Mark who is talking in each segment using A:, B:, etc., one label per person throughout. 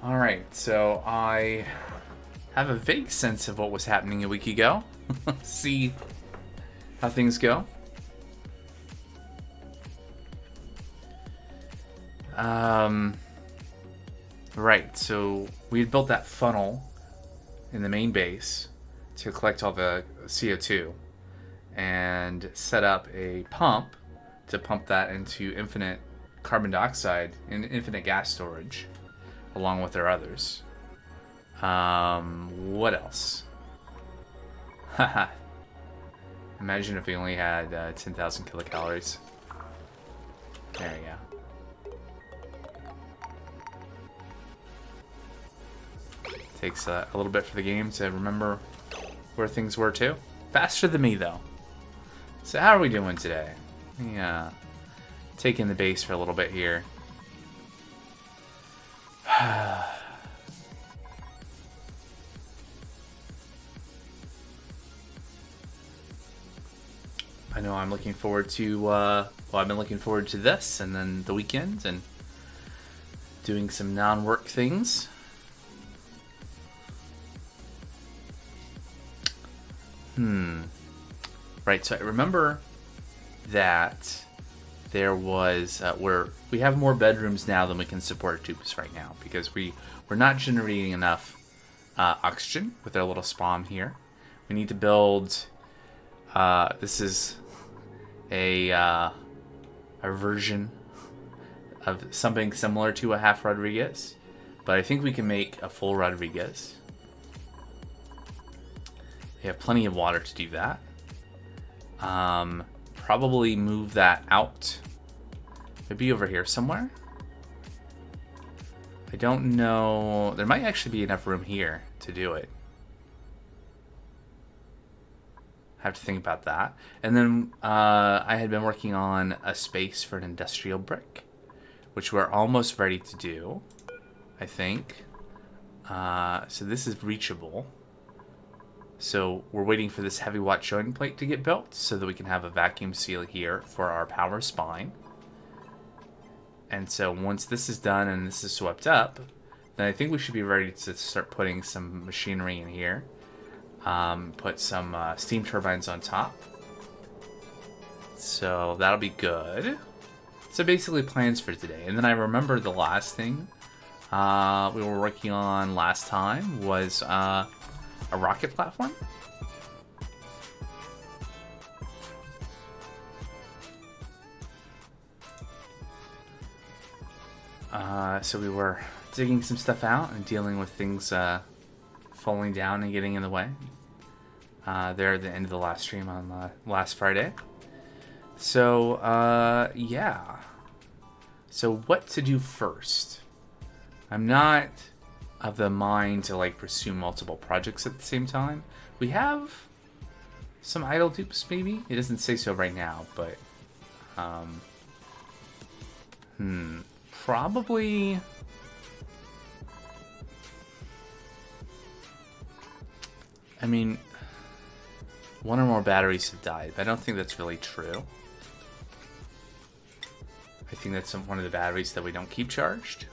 A: Alright, so I have a vague sense of what was happening a week ago. See how things go. Right, so we had built that funnel in the main base to collect all the CO2 and set up a pump to pump that into infinite carbon dioxide and infinite gas storage along with our others. What else? Haha. Imagine if we only had 10,000 kilocalories. There you go. Takes a little bit for the game to remember where things were too. Faster than me though. So how are we doing today? Yeah, taking the base for a little bit here. I know I'm looking forward to, well, I've been looking forward to this and then the weekend and doing some non-work things. Right, so I remember that there was, where we have more bedrooms now than we can support tubes right now because we're not generating enough oxygen with our little spawn here. We need to build, this is a version of something similar to a half Rodriguez, but I think we can make a full Rodriguez. We have plenty of water to do that. Probably move that out. Maybe over here somewhere. I don't know. There might actually be enough room here to do it. Have to think about that. And then I had been working on a space for an industrial brick, which we're almost ready to do, I think. So this is reachable. So we're waiting for this heavy watt joint plate to get built so that we can have a vacuum seal here for our power spine. And so once this is done and this is swept up, then I think we should be ready to start putting some machinery in here. Put some steam turbines on top. So that'll be good. So basically plans for today. And then I remember the last thing we were working on last time was a rocket platform. So we were digging some stuff out and dealing with things falling down and getting in the way. There at the end of the last stream on last Friday. So, yeah. So what to do first? I'm not of the mind to like pursue multiple projects at the same time. We have some idle dupes maybe. It doesn't say so right now, but probably I mean one or more batteries have died, but I don't think that's really true. I think that's one of the batteries that we don't keep charged.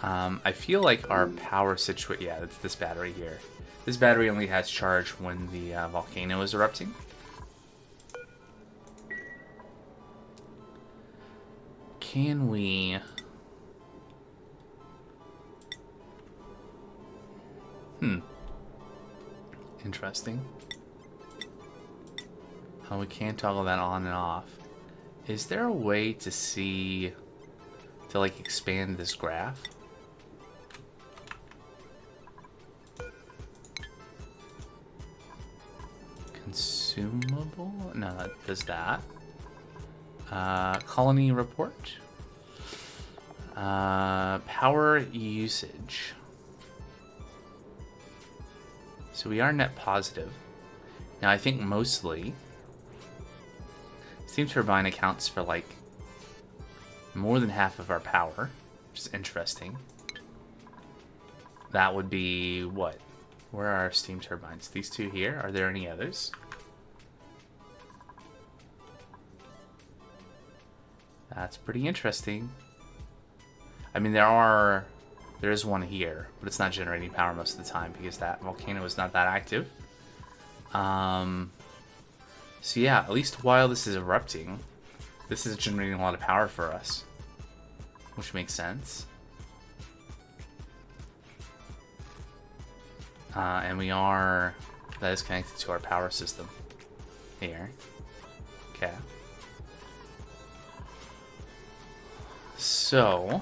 A: I feel like our power situation... Yeah, it's this battery here. This battery only has charge when the volcano is erupting. Can we... Interesting. Oh, we can't toggle that on and off. Is there a way to see... to, like, expand this graph? Consumable? No, that does that. Colony report. Power usage. So we are net positive. Now I think mostly steam turbine accounts for like more than half of our power, which is interesting. That would be what? Where are our steam turbines? These two here? Are there any others? That's pretty interesting. I mean, there are There is one here, but it's not generating power most of the time because that volcano is not that active. So yeah, at least while this is erupting, this is generating a lot of power for us, which makes sense. And that is connected to our power system here. Okay. So,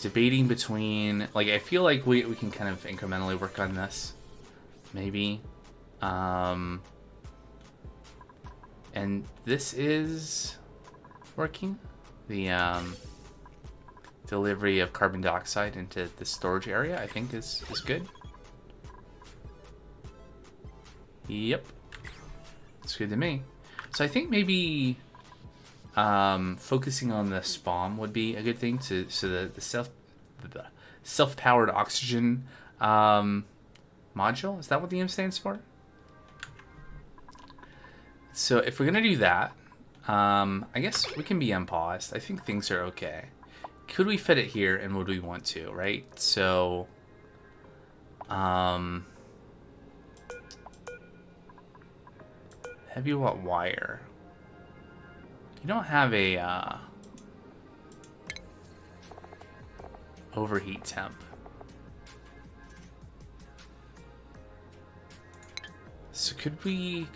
A: debating between, like, I feel like we can kind of incrementally work on this, maybe. And this is working. The delivery of carbon dioxide into the storage area, I think, is good. Yep. It's good to me. So I think maybe focusing on the spawn would be a good thing so the self-powered oxygen module. Is that what the M stands for? So if we're gonna do that, I guess we can be unpaused. I think things are okay. Could we fit it here, and would we want to, right? So, heavy watt wire. You don't have a overheat temp. So could we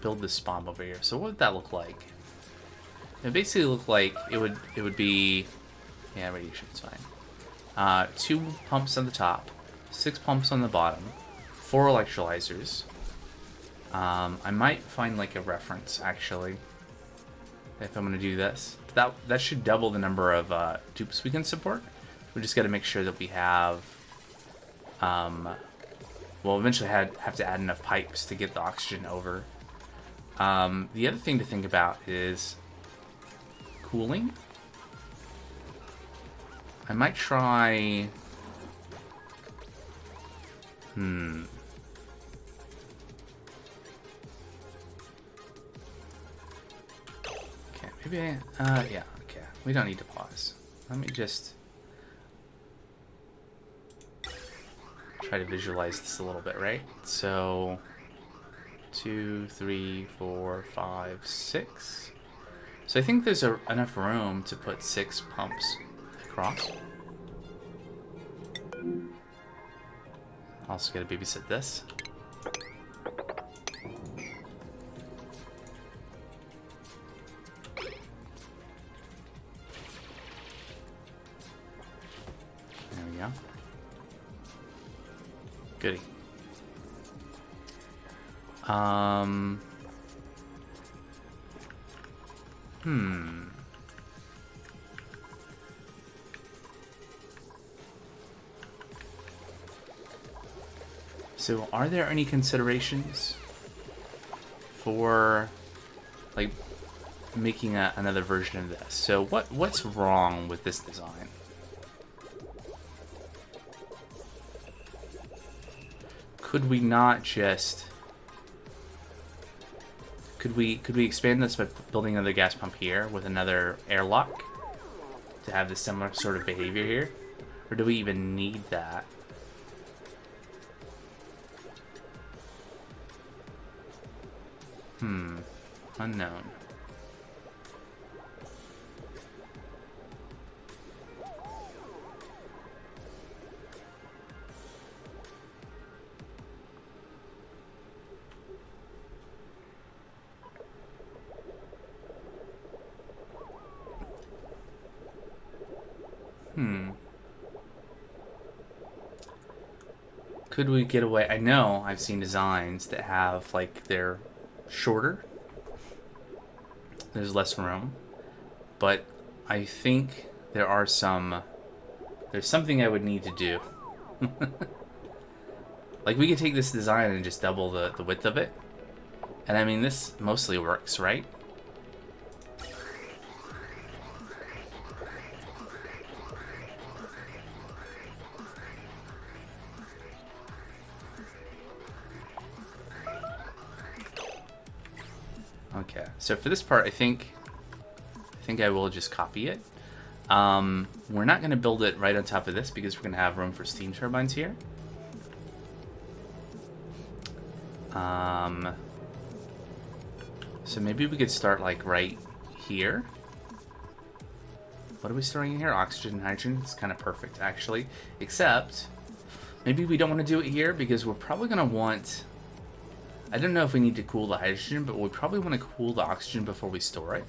A: build this spawn over here? So what would that look like? It basically looked like it would be, yeah, radiation is fine. 2 pumps on the top, 6 pumps on the bottom, 4 electrolyzers. I might find like a reference actually if I'm gonna do this. That should double the number of dupes we can support. We just got to make sure that we have, we'll eventually have to add enough pipes to get the oxygen over. The other thing to think about is cooling. I might try... Okay, maybe yeah, okay. We don't need to pause. Let me just try to visualize this a little bit, right? So 2, 3, 4, 5, 6. So I think there's enough room to put 6 pumps across. Also gotta babysit this. There we go. Goody. So, are there any considerations for, like, making another version of this? So, what's wrong with this design? Could we not just... Could we expand this by building another gas pump here with another airlock to have the similar sort of behavior here? Or do we even need that? Unknown. Could we get away? I know I've seen designs that have, like, they're shorter. There's less room. But I think there's something I would need to do. Like, we could take this design and just double the width of it. And I mean, this mostly works, right? Okay, so for this part, I think I will just copy it. We're not going to build it right on top of this because we're going to have room for steam turbines here. So maybe we could start like right here. What are we storing here? Oxygen and hydrogen. It's kind of perfect, actually. Except, maybe we don't want to do it here because we're probably going to want... I don't know if we need to cool the hydrogen, but we probably want to cool the oxygen before we store it.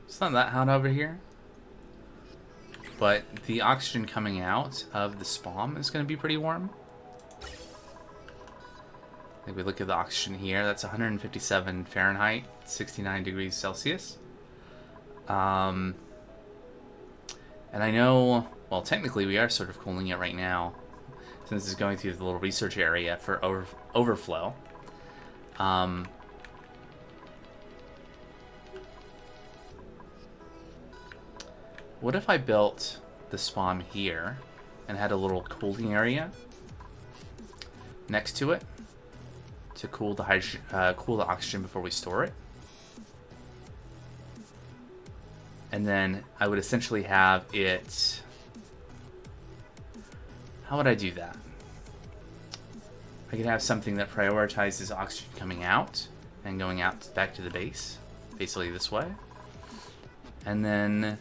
A: It's not that hot over here. But the oxygen coming out of the spawn is going to be pretty warm. If we look at the oxygen here, that's 157 Fahrenheit, 69 degrees Celsius. And I know, well, technically we are sort of cooling it right now, since it's going through the little research area for overflow. What if I built the spawn here and had a little cooling area next to it to cool the hydrogen, cool the oxygen before we store it? And then I would essentially have it... How would I do that? I could have something that prioritizes oxygen coming out and going out back to the base, basically this way. And then...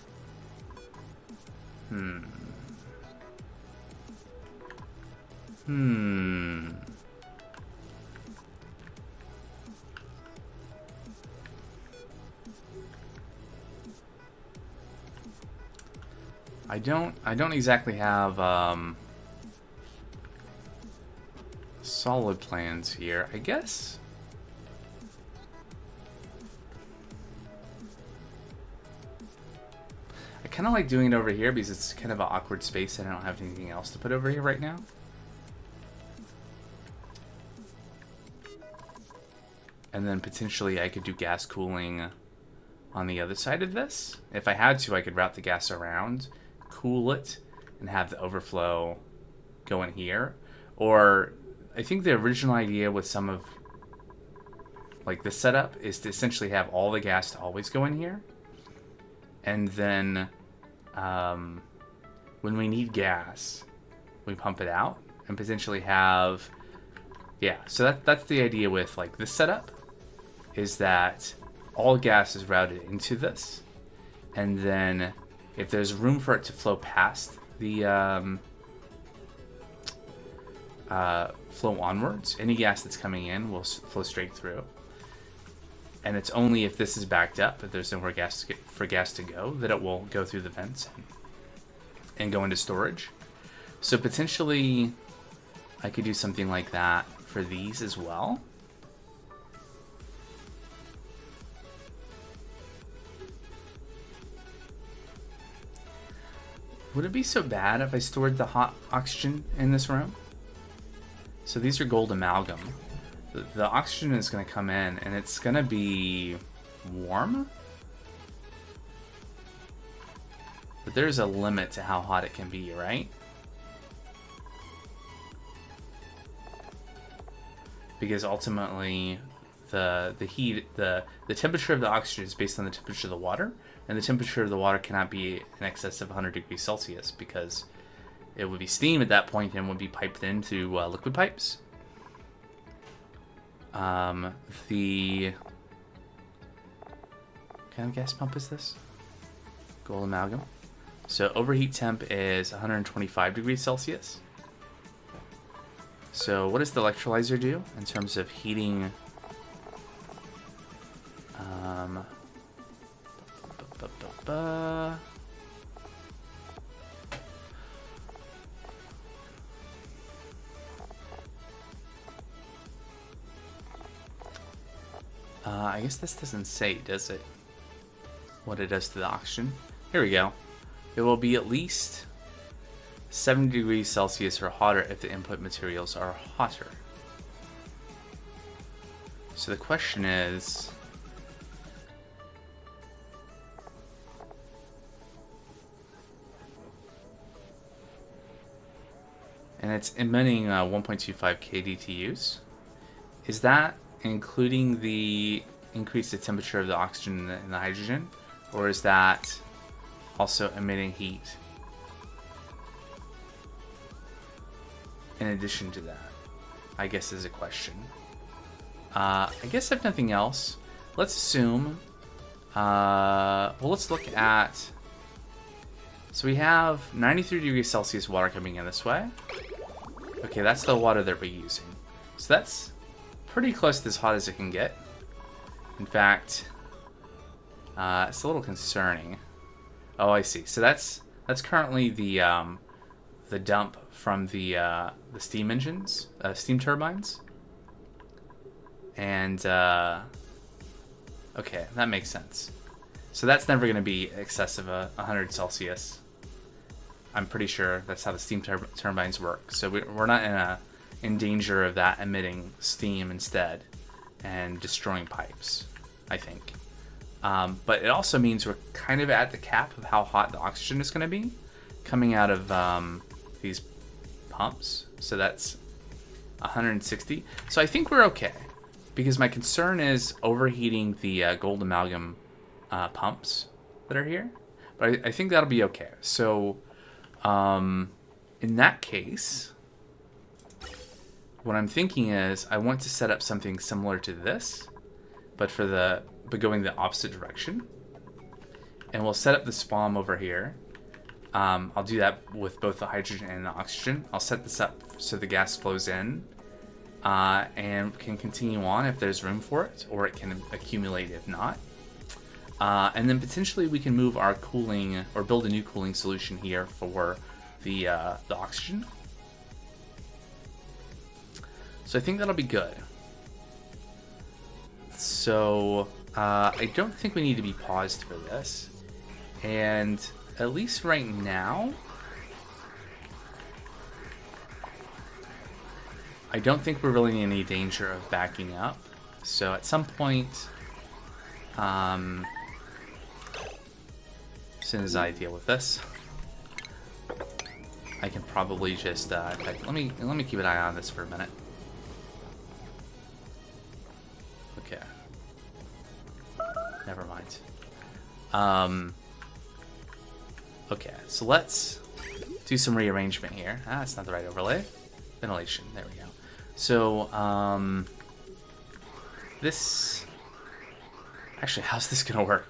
A: I don't exactly have solid plans here. I guess I kind of like doing it over here because it's kind of an awkward space and I don't have anything else to put over here right now. And then potentially I could do gas cooling on the other side of this. If I had to, I could route the gas around, cool it, and have the overflow go in here. Or I think the original idea with some of like this setup is to essentially have all the gas to always go in here. And then when we need gas, we pump it out and potentially have... Yeah, so that's the idea with like this setup, is that all gas is routed into this. And then if there's room for it to flow past the flow onwards, any gas that's coming in will flow straight through. And it's only if this is backed up, if there's nowhere for gas to go, that it will go through the vents and go into storage. So potentially I could do something like that for these as well. Would it be so bad if I stored the hot oxygen in this room? So these are gold amalgam. The oxygen is going to come in and it's going to be warm. But there's a limit to how hot it can be, right? Because ultimately the heat, the temperature of the oxygen is based on the temperature of the water, and the temperature of the water cannot be in excess of 100 degrees Celsius because it would be steam at that point and would be piped into liquid pipes. The what kind of gas pump is this? Gold amalgam. So overheat temp is 125 degrees Celsius. So what does the electrolyzer do in terms of heating? I guess this doesn't say, does it? What it does to the oxygen. Here we go. It will be at least 70 degrees Celsius or hotter if the input materials are hotter. So the question is, and it's emitting 1.25 kDTUs. Is that including the increase the temperature of the oxygen and the hydrogen, or is that also emitting heat in addition to that? I guess is a question. I guess if nothing else, let's assume, well, let's look at, so we have 93 degrees Celsius water coming in this way. Okay, that's the water that we're using. So that's pretty close to as hot as it can get. In fact, it's a little concerning. Oh, I see. So that's currently the dump from the steam engines, steam turbines. And okay, that makes sense. So that's never going to be excess of 100 Celsius. I'm pretty sure that's how the steam turbines work. So we're not in danger of that emitting steam instead and destroying pipes, I think. But it also means we're kind of at the cap of how hot the oxygen is going to be coming out of these pumps. So that's 160. So I think we're okay, because my concern is overheating the gold amalgam pumps that are here. But I think that'll be okay. So in that case, what I'm thinking is I want to set up something similar to this, but going the opposite direction. And we'll set up the SPOM over here. I'll do that with both the hydrogen and the oxygen. I'll set this up so the gas flows in and can continue on if there's room for it, or it can accumulate if not. And then potentially we can move our cooling, or build a new cooling solution here for the oxygen. So I think that'll be good. So I don't think we need to be paused for this. And at least right now, I don't think we're really in any danger of backing up. So at some point, as soon as I deal with this, I can probably just let me keep an eye on this for a minute. Okay. Never mind. Okay, so let's do some rearrangement here. That's not the right overlay. Ventilation. There we go. So, this... Actually, how's this gonna work?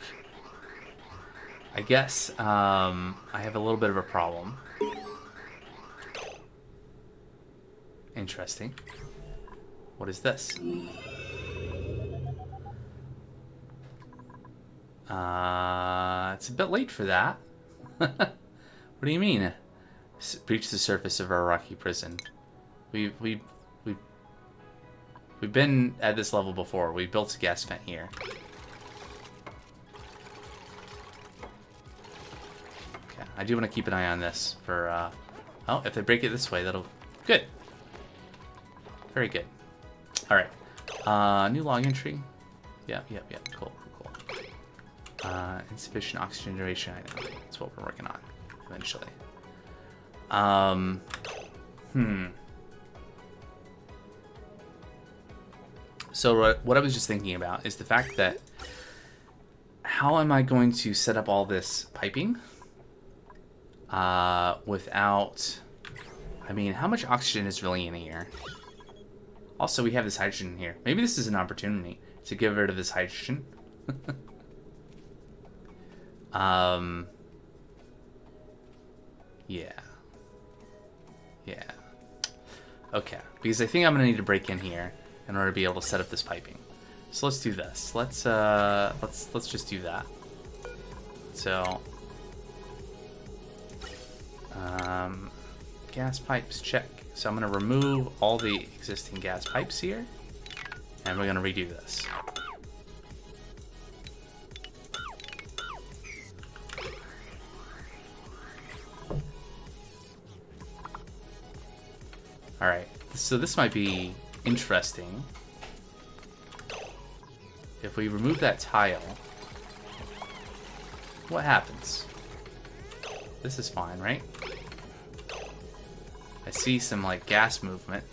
A: I guess I have a little bit of a problem. Interesting. What is this? It's a bit late for that. What do you mean? Breach the surface of our rocky prison. We've been at this level before. We built a gas vent here. Okay, I do want to keep an eye on this for. Oh, if they break it this way, that'll good. Very good. All right. New log entry. Yep. Cool. Insufficient oxygen duration item. That's what we're working on eventually. So what I was just thinking about is the fact that how am I going to set up all this piping without... I mean, how much oxygen is really in here? Also, we have this hydrogen in here. Maybe this is an opportunity to get rid of this hydrogen. Yeah. Okay, because I think I'm gonna need to break in here in order to be able to set up this piping. So let's do this. Let's just do that. So, gas pipes, check. So I'm gonna remove all the existing gas pipes here, and we're gonna redo this. Alright, so this might be interesting. If we remove that tile, what happens? This is fine, right? I see some like gas movement.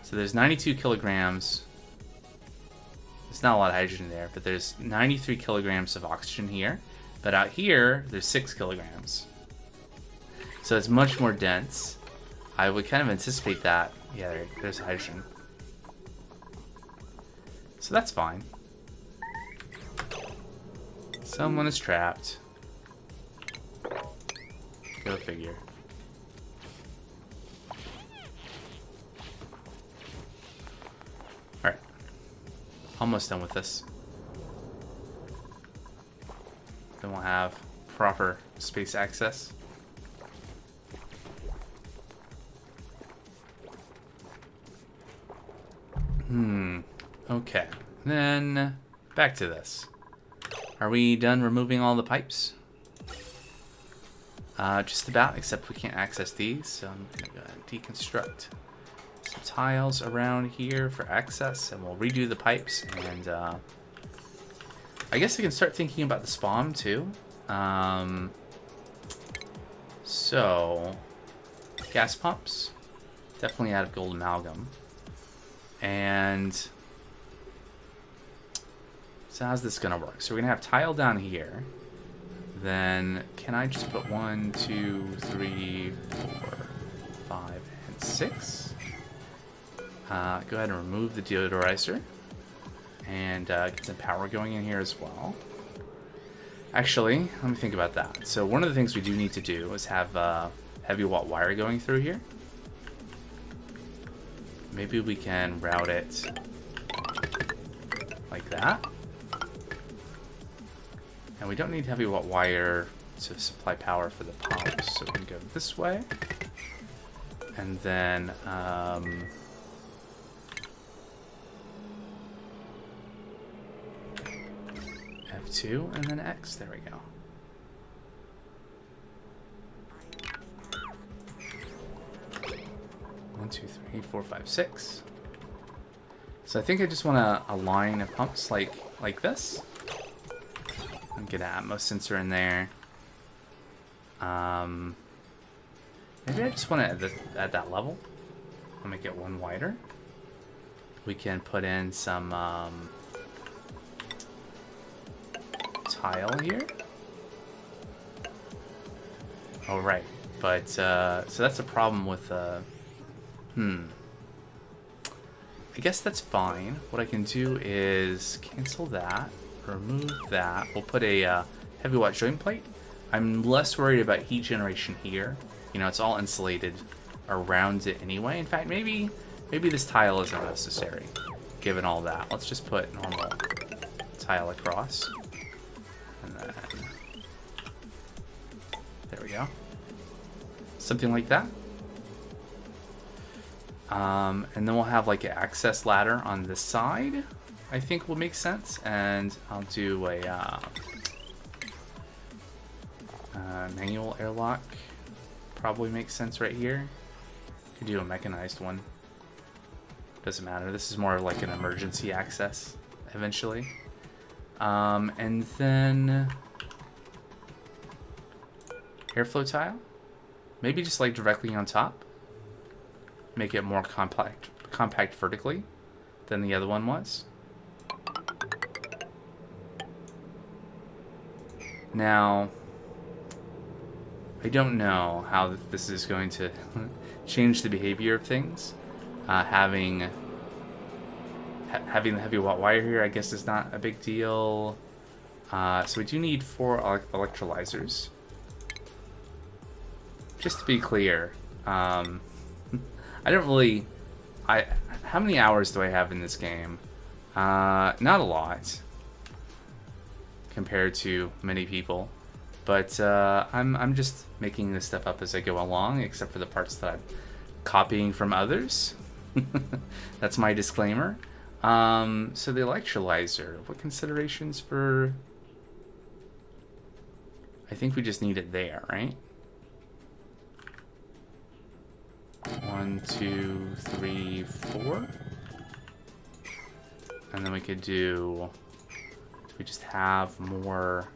A: So there's 92 kilograms. There's not a lot of hydrogen there, but there's 93 kilograms of oxygen here. But out here, there's 6 kilograms. So it's much more dense. I would kind of anticipate that. Yeah, there's hydrogen. So that's fine. Someone is trapped. Go figure. Alright. Almost done with this. Then we'll have proper space access. Okay. Then back to this. Are we done removing all the pipes? Just about, except we can't access these. So I'm gonna go ahead and deconstruct some tiles around here for access, and we'll redo the pipes. And I guess I can start thinking about the spawn too. So gas pumps, definitely out of gold amalgam. And so how's this gonna work? So we're gonna have tile down here. Then can I just put 1, 2, 3, 4, 5, and 6? Go ahead and remove the deodorizer. And get some power going in here as well. Actually, let me think about that. So one of the things we do need to do is have heavy watt wire going through here. Maybe we can route it like that. And we don't need heavy watt wire to supply power for the pumps, so we can go this way. And then F2 and then X. There we go. One, two, three, 4, 5, 6. So I think I just want a line of pumps like this. And get an Atmos sensor in there. Maybe I just want it at that level. I'll make it one wider. We can put in some tile here. Oh, right. But, so that's a problem with, I guess that's fine. What I can do is cancel that, remove that. We'll put a heavy watt joint plate. I'm less worried about heat generation here. You know, it's all insulated around it anyway. In fact, maybe this tile isn't necessary, given all that. Let's just put normal tile across. And then, there we go. Something like that. And then we'll have like an access ladder on this side, I think will make sense. And I'll do a manual airlock. Probably makes sense right here. Could do a mechanized one. Doesn't matter. This is more like an emergency access eventually. And then airflow tile. Maybe just like directly on top. Make it more compact vertically than the other one was. Now, I don't know how this is going to change the behavior of things. Having the heavy watt wire here, I guess, is not a big deal. So we do need 4 electrolyzers. Just to be clear, I don't really... how many hours do I have in this game? Not a lot. Compared to many people. But I'm just making this stuff up as I go along, except for the parts that I'm copying from others. That's my disclaimer. So the electrolyzer, what considerations for... I think we just need it there, right? 1, 2, 3, 4. And then we could do we just have more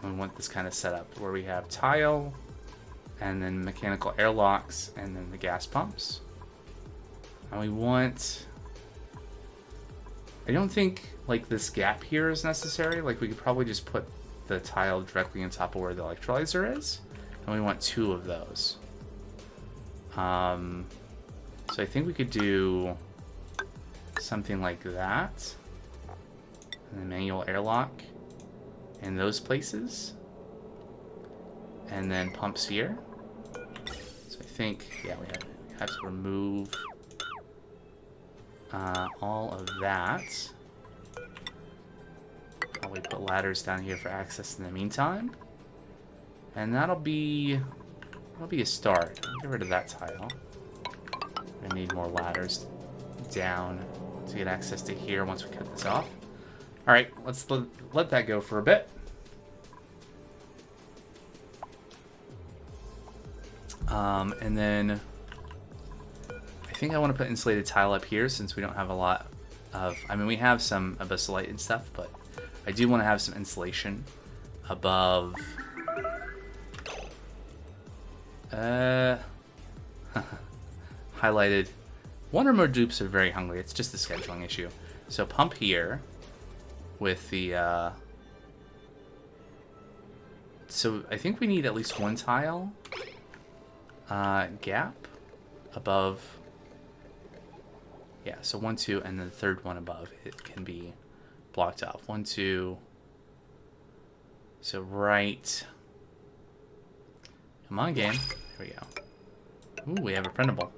A: We want this kind of setup where we have tile, and then mechanical airlocks, and then the gas pumps. And we want... I don't think like this gap here is necessary. Like we could probably just put the tile directly on top of where the electrolyzer is. And we want 2 of those. So I think we could do something like that. And then manual airlock in those places. And then pumps here. So I think, yeah, we have to remove all of that. Probably put ladders down here for access in the meantime. And that'll be a start. I'll get rid of that tile. I need more ladders down to get access to here once we cut this off. Alright, let's let that go for a bit. And then I think I want to put insulated tile up here since we don't have a lot of... I mean, we have some abyssalite and stuff, but I do want to have some insulation above... highlighted. 1 or more dupes are very hungry. It's just a scheduling issue. So pump here with the... So I think we need at least 1 tile gap above... Yeah, so 1, 2, and then the third one above, it can be blocked off. 1, 2. So right. Come on, game. Here we go. Ooh, we have a printable.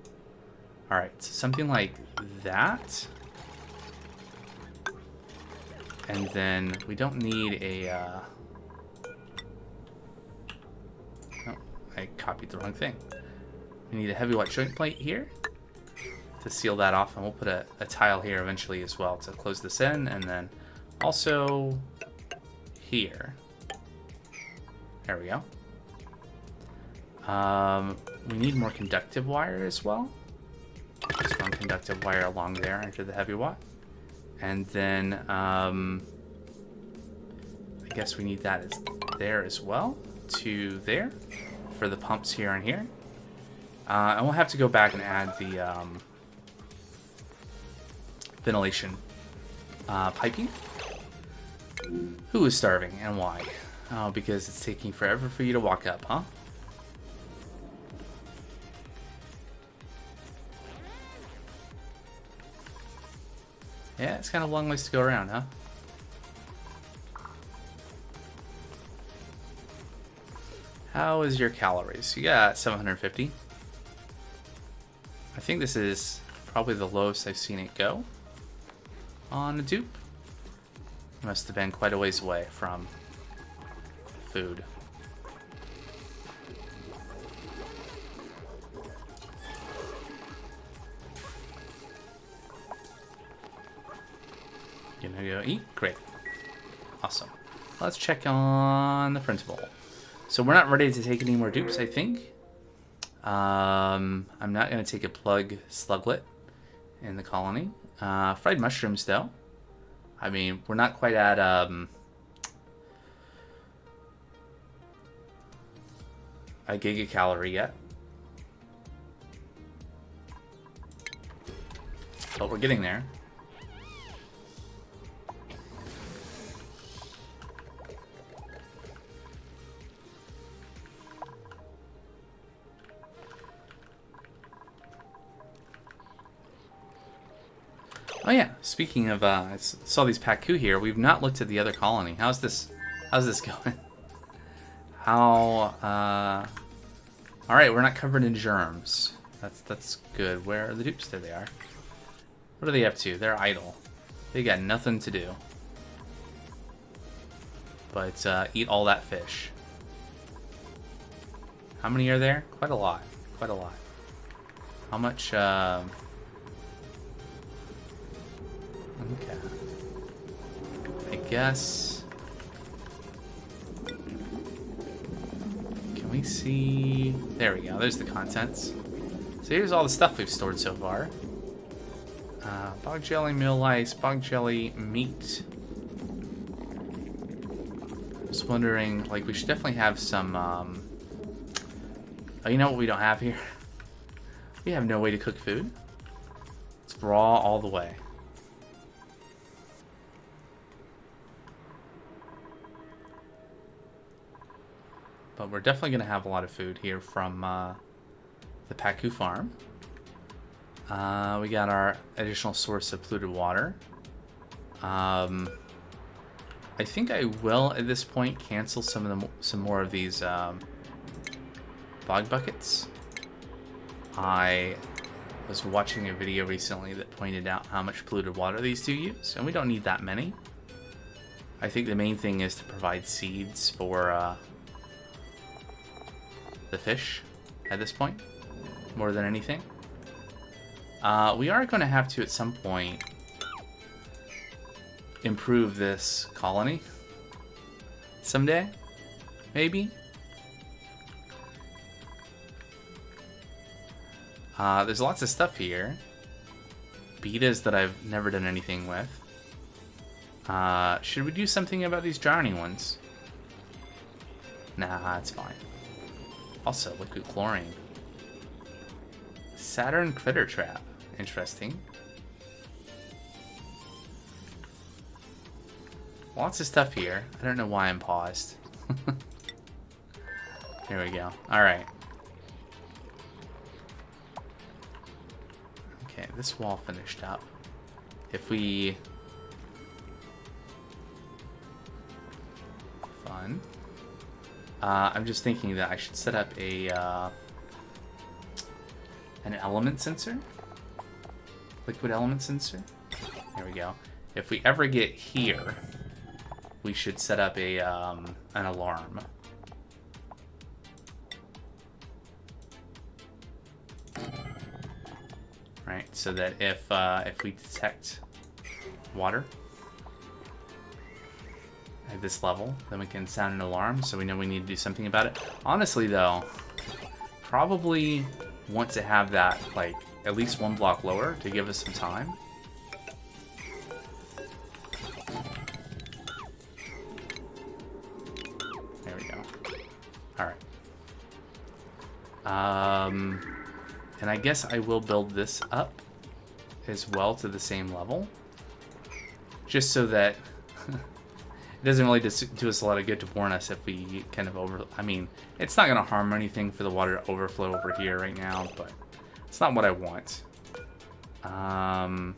A: Alright, so something like that. And then we don't need a... Oh, I copied the wrong thing. We need a heavy wet joint plate here to seal that off, and we'll put a tile here eventually as well to close this in, and then also here. There we go. We need more conductive wire as well. Just one conductive wire along there into the heavy watt. And then I guess we need that there as well to there for the pumps here and here. And we'll have to go back and add the ventilation piping. Who is starving and why? Oh, because it's taking forever for you to walk up, huh? Yeah, it's kind of a long ways to go around, huh? How is your calories? You got 750. I think this is probably the lowest I've seen it go on a dupe. Must have been quite a ways away from food. Gonna go eat? Great. Awesome. Let's check on the printable. So we're not ready to take any more dupes, I think. I'm not going to take a plug sluglet in the colony. Fried mushrooms, though. I mean, we're not quite at a gigacalorie yet. But we're getting there. Oh yeah, speaking of, I saw these Paku here. We've not looked at the other colony. How's this going? How, alright, we're not covered in germs. That's good. Where are the dupes? There they are. What are they up to? They're idle. They got nothing to do. But, eat all that fish. How many are there? Quite a lot. Quite a lot. How much, okay. I guess... Can we see... There we go. There's the contents. So here's all the stuff we've stored so far. Bog jelly, mill ice, bog jelly, meat. was wondering, like, we should definitely have some, oh, you know what we don't have here? We have no way to cook food. It's raw all the way. But we're definitely going to have a lot of food here from the Paku farm. We got our additional source of polluted water. I think I will at this point cancel some more of these bog buckets. I was watching a video recently that pointed out how much polluted water these two use, and we don't need that many. I think the main thing is to provide seeds for the fish at this point, more than anything. We are going to have to, at some point, improve this colony someday, maybe. There's lots of stuff here. Betas that I've never done anything with. Should we do something about these drowning ones? Nah, it's fine. Also, liquid chlorine. Saturn critter trap. Interesting. Lots of stuff here. I don't know why I'm paused. Here we go. Alright. Okay, this wall finished up. If we... Fun. I'm just thinking that I should set up a an element sensor. Liquid element sensor. There we go. If we ever get here, we should set up a an alarm. Right, so that if we detect water at this level, then we can sound an alarm so we know we need to do something about it. Honestly though, probably want to have that like at least one block lower to give us some time. There we go. Alright. And I guess I will build this up as well to the same level. Just so that it doesn't really do us a lot of good to warn us if we kind of I mean, it's not going to harm anything for the water to overflow over here right now, but it's not what I want. And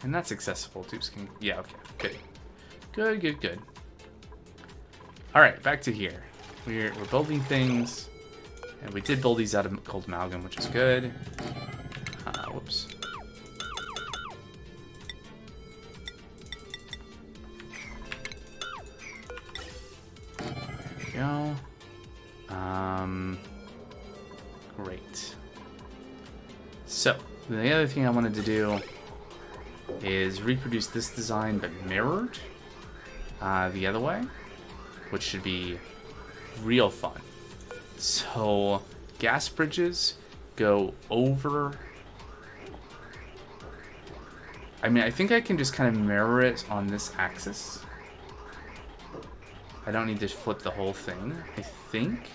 A: that's accessible too. Yeah, okay, good. Good, good, good. Alright, back to here. We're building things. And we did build these out of cold amalgam, which is good. Whoops. There we go. Great. So, the other thing I wanted to do is reproduce this design, but mirrored the other way, which should be real fun. So, gas bridges go over... I mean, I think I can just kind of mirror it on this axis. I don't need to flip the whole thing, I think.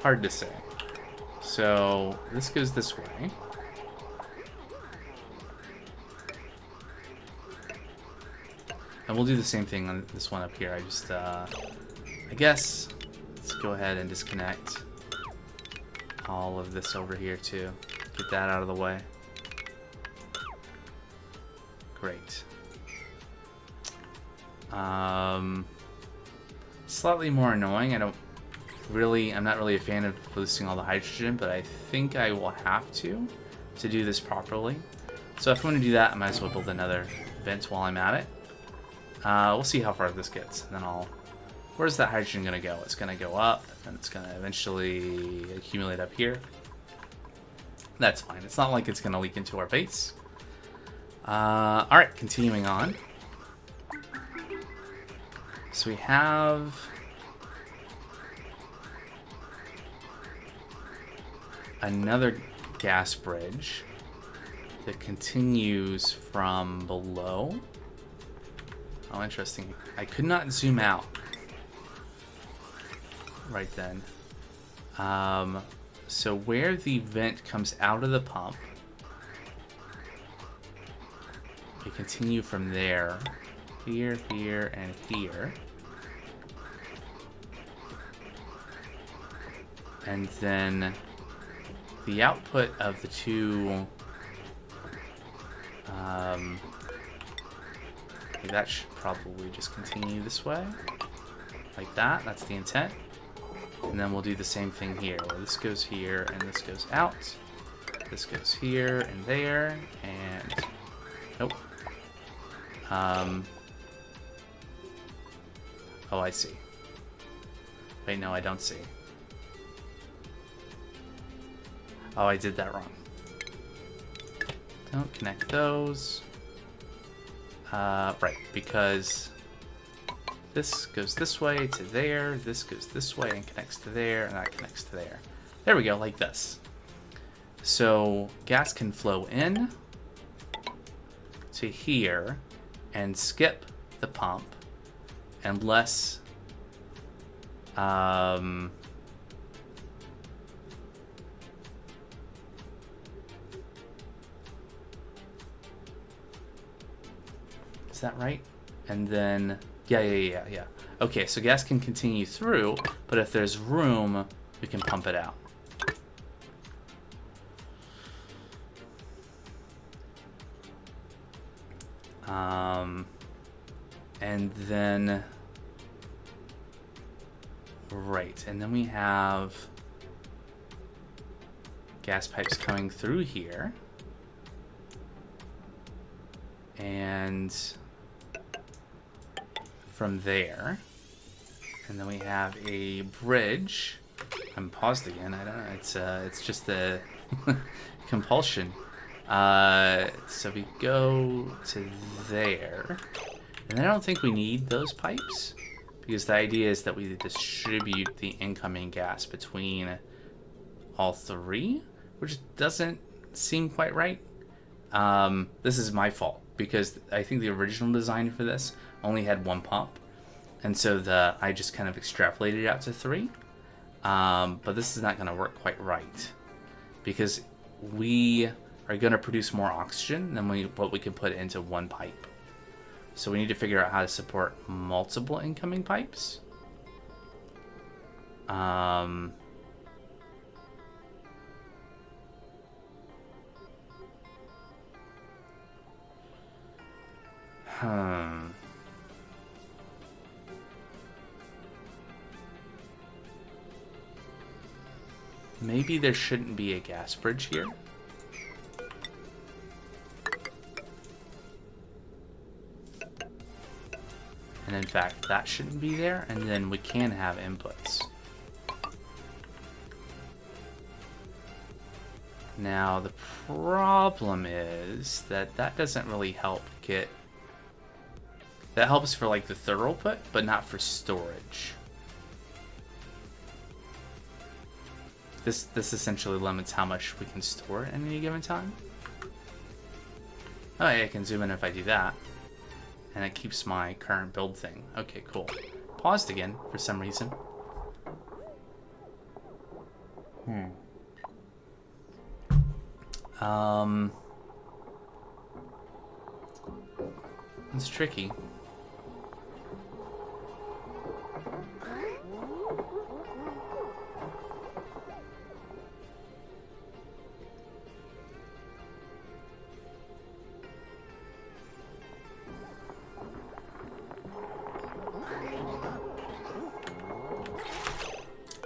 A: Hard to say. So, this goes this way. And we'll do the same thing on this one up here. I just, I guess... Let's go ahead and disconnect all of this over here too. Get that out of the way. Great. Slightly more annoying. I'm not really a fan of boosting all the hydrogen, but I think I will have to do this properly. So if I'm going to do that, I might as well build another vent while I'm at it. We'll see how far this gets, and then where's that hydrogen going to go? It's going to go up, and it's going to eventually accumulate up here. That's fine. It's not like it's going to leak into our base. Alright, continuing on. So we have... another gas bridge that continues from below. Oh, interesting. I could not zoom out right then. So where the vent comes out of the pump, we continue from there. Here, here, and here. And then the output of the two... that should probably just continue this way. Like that. That's the intent. And then we'll do the same thing here, where this goes here and this goes out. This goes here and there, and... Nope. Oh, I see. Wait, no, I don't see. Oh, I did that wrong. Don't connect those. Right, because this goes this way to there, this goes this way and connects to there, and that connects to there. There we go, like this. So gas can flow in to here and skip the pump unless is that right? And then yeah. Okay, so gas can continue through, but if there's room, we can pump it out. And then, right, and then we have gas pipes coming through here. And from there, and then we have a bridge. I'm paused again. I don't know. It's just the compulsion. So we go to there, and I don't think we need those pipes because the idea is that we distribute the incoming gas between all three, which doesn't seem quite right. This is my fault because I think the original design for this only had one pump, and so I just kind of extrapolated it out to three. But this is not going to work quite right because we are going to produce more oxygen than what we can put into one pipe. So we need to figure out how to support multiple incoming pipes. Maybe there shouldn't be a gas bridge here. And in fact, that shouldn't be there, and then we can have inputs. Now, the problem is that doesn't really help get... That helps for, like, the throughput, but not for storage. This essentially limits how much we can store at any given time. Oh, yeah, I can zoom in if I do that. And it keeps my current build thing. Okay, cool. Paused again for some reason. It's tricky.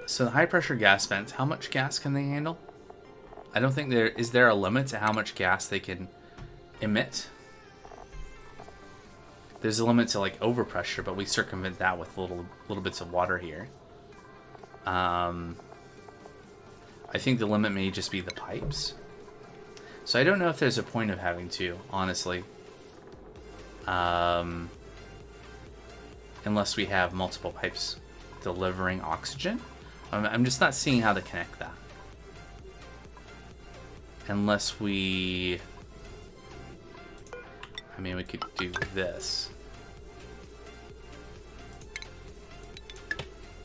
A: So the high pressure gas vents, how much gas can they handle? I don't think is there a limit to how much gas they can emit? There's a limit to like overpressure, but we circumvent that with little bits of water here. I think the limit may just be the pipes. So I don't know if there's a point of having two, honestly. Unless we have multiple pipes delivering oxygen. I'm just not seeing how to connect that. Unless we... I mean, we could do this.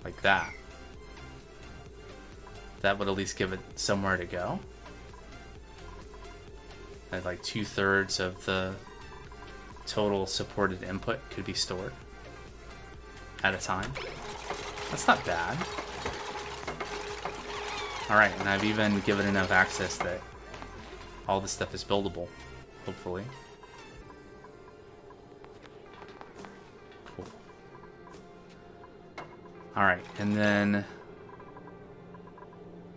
A: like that. That would at least give it somewhere to go. And like 2/3 of the total supported input could be stored at a time. That's not bad. Alright, and I've even given enough access that all this stuff is buildable, hopefully. Cool. Alright, and then...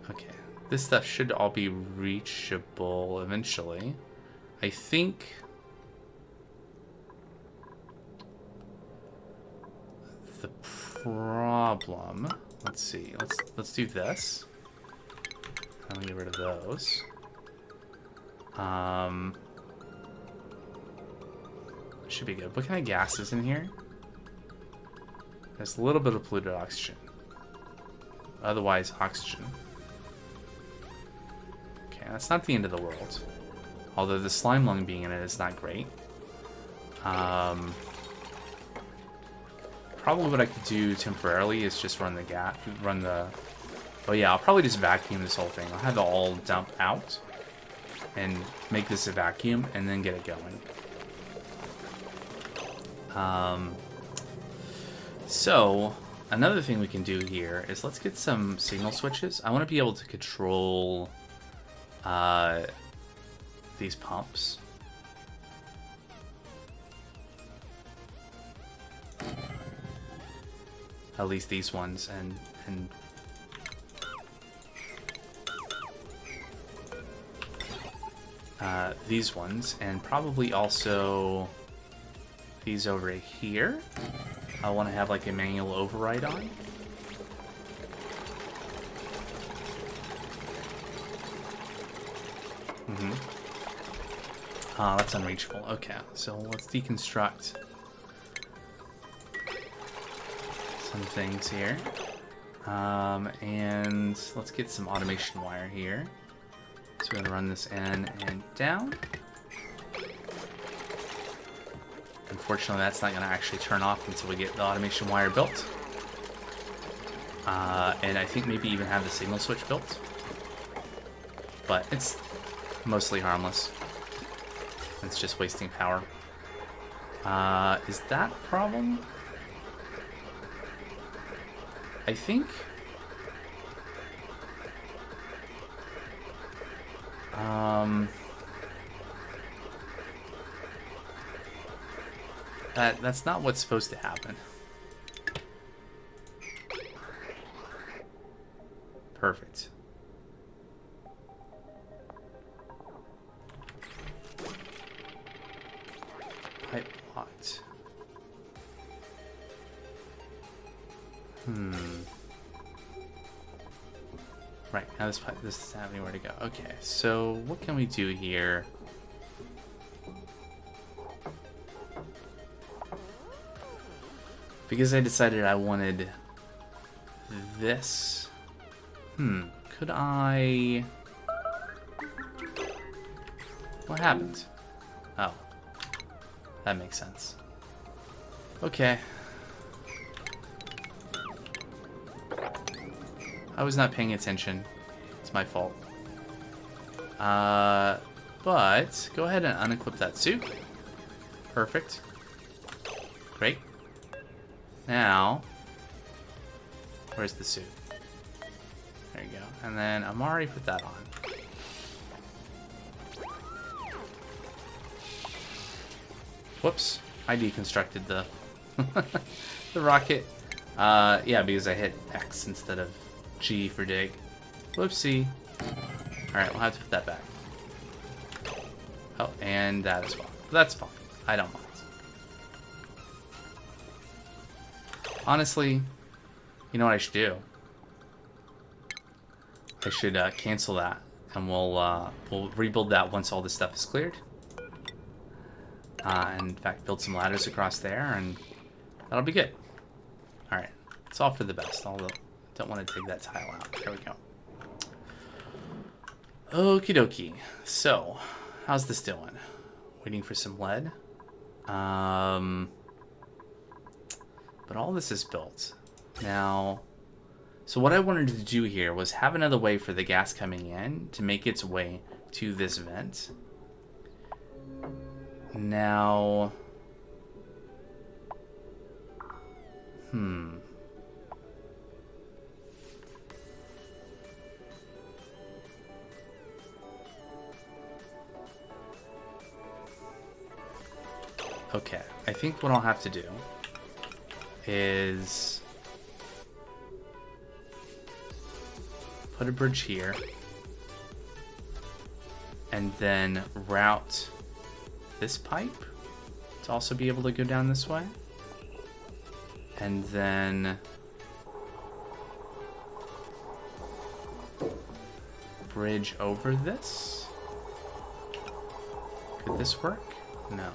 A: Okay, this stuff should all be reachable eventually. I think... The problem... Let's see, let's do this. I'm gonna get rid of those. Should be good. What kind of gas is in here? There's a little bit of polluted oxygen. Otherwise, oxygen. Okay, that's not the end of the world. Although the slime lung being in it is not great. Probably what I could do temporarily is just run the... Oh yeah, I'll probably just vacuum this whole thing. I'll have it all dump out and make this a vacuum and then get it going. So, another thing we can do here is let's get some signal switches. I want to be able to control these pumps. At least these ones, and these ones, and probably also these over here. I want to have like a manual override on. That's unreachable. Okay, so let's deconstruct some things here. And let's get some automation wire here. So we're going to run this in and down. Unfortunately, that's not going to actually turn off until we get the automation wire built. And I think maybe even have the signal switch built. But it's mostly harmless. It's just wasting power. Is that a problem? I think... That's not what's supposed to happen. Perfect. Pipe locked. Right, now this doesn't have anywhere to go. Okay, so what can we do here? Because I decided I wanted this. Could I... What happened? Oh. That makes sense. Okay. I was not paying attention. It's my fault. But go ahead and unequip that suit. Perfect. Great. Now, where's the suit? There you go. And then Amari, put that on. Whoops. I deconstructed the the rocket. Yeah, because I hit X instead of G for dig. Whoopsie. Alright, we'll have to put that back. Oh, and that as well. That's fine. I don't mind. Honestly, you know what I should do? I should cancel that, and we'll rebuild that once all this stuff is cleared. And in fact, build some ladders across there, and that'll be good. All right, it's all for the best. Although, don't want to take that tile out. There we go. Okie dokie. So, how's this doing? Waiting for some lead. But all this is built. Now, So what I wanted to do here was have another way for the gas coming in to make its way to this vent. Now... Okay, I think what I'll have to do is put a bridge here and then route this pipe to also be able to go down this way, and then bridge over this. Could this work? No.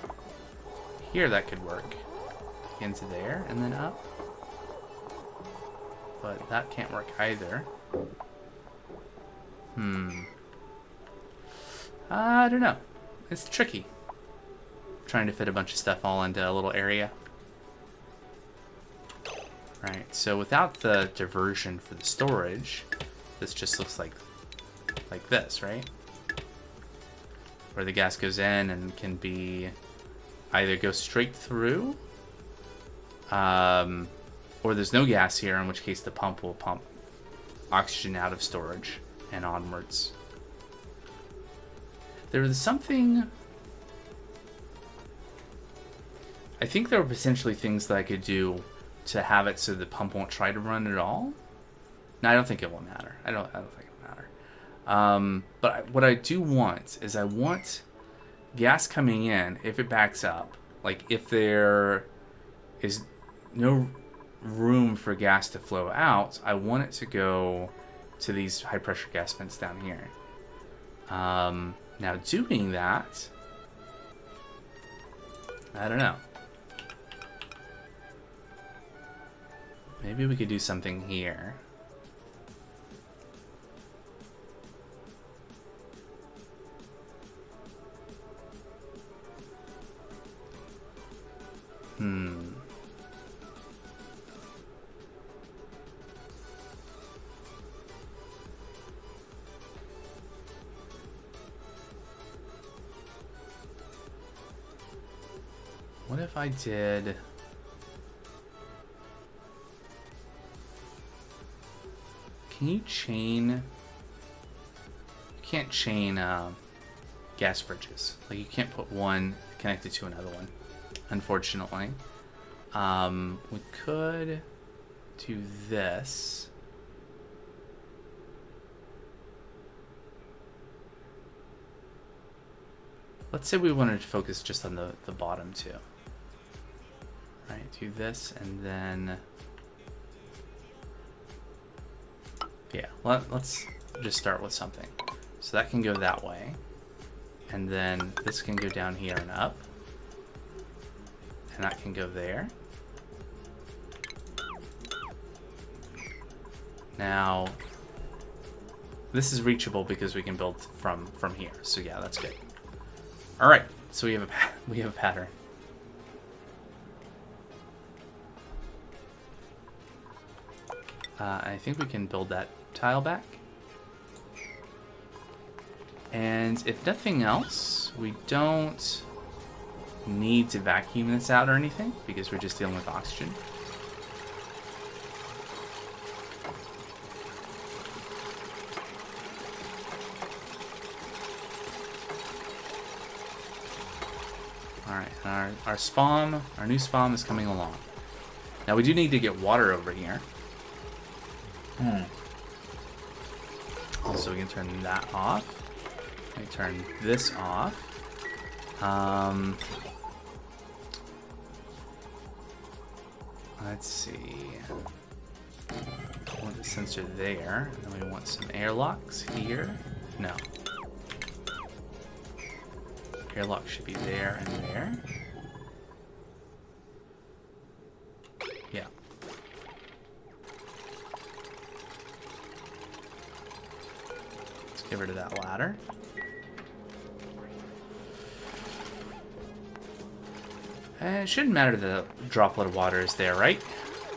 A: Here that could work. Into there and then up. But that can't work either. I don't know. It's tricky. Trying to fit a bunch of stuff all into a little area. Right, so without the diversion for the storage, this just looks like this, right? Where the gas goes in and can be either go straight through, or there's no gas here, in which case the pump will pump oxygen out of storage and onwards. There was something... I think there were potentially things that I could do to have it so the pump won't try to run at all. No, I don't think it will matter. I don't think it will matter. But what I do want is I want gas coming in, if it backs up, like if there is no room for gas to flow out, I want it to go to these high pressure gas vents down here. Now doing that, I don't know. Maybe we could do something here. What if I did... Can you chain... You can't chain gas bridges. Like, you can't put one connected to another one, unfortunately. We could do this. Let's say we wanted to focus just on the bottom two. Right, do this and then... Yeah, let's just start with something. So that can go that way. And then this can go down here and up. And that can go there. Now, this is reachable because we can build from here. So yeah, that's good. All right, so we have a pattern. I think we can build that tile back. And if nothing else, we don't need to vacuum this out or anything because we're just dealing with oxygen. Alright, our spawn, our new spawn is coming along. Now we do need to get water over here. So we can turn that off. We can turn this off. Let's see. I want the sensor there. And then we want some airlocks here. No. Airlock should be there and there. Yeah. Let's get rid of that ladder. It shouldn't matter that the droplet of water is there, right?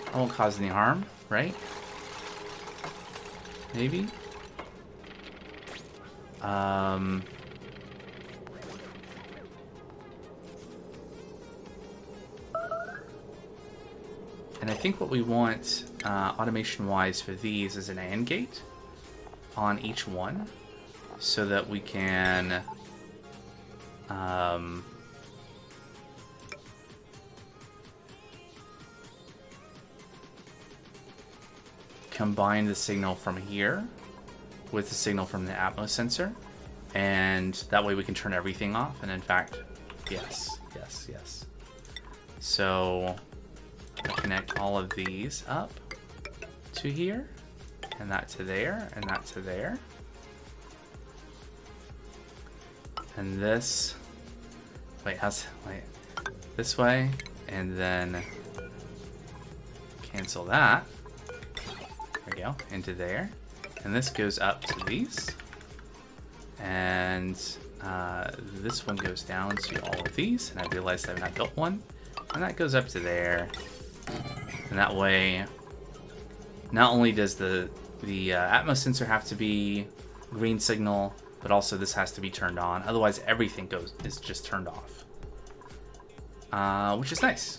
A: It won't cause any harm, right? maybe. And I think what we want automation-wise for these is an AND gate on each one, so that we can combine the signal from here with the signal from the Atmos sensor, and that way we can turn everything off. And in fact, yes. So I'll connect all of these up to here, and that to there, and that to there. And this, wait, this way, and then cancel that. There we go, into there. And this goes up to these. And this one goes down to all of these. And I realized I've not built one. And that goes up to there. And that way, not only does the Atmos sensor have to be green signal, but also this has to be turned on. Otherwise, everything is just turned off. Which is nice.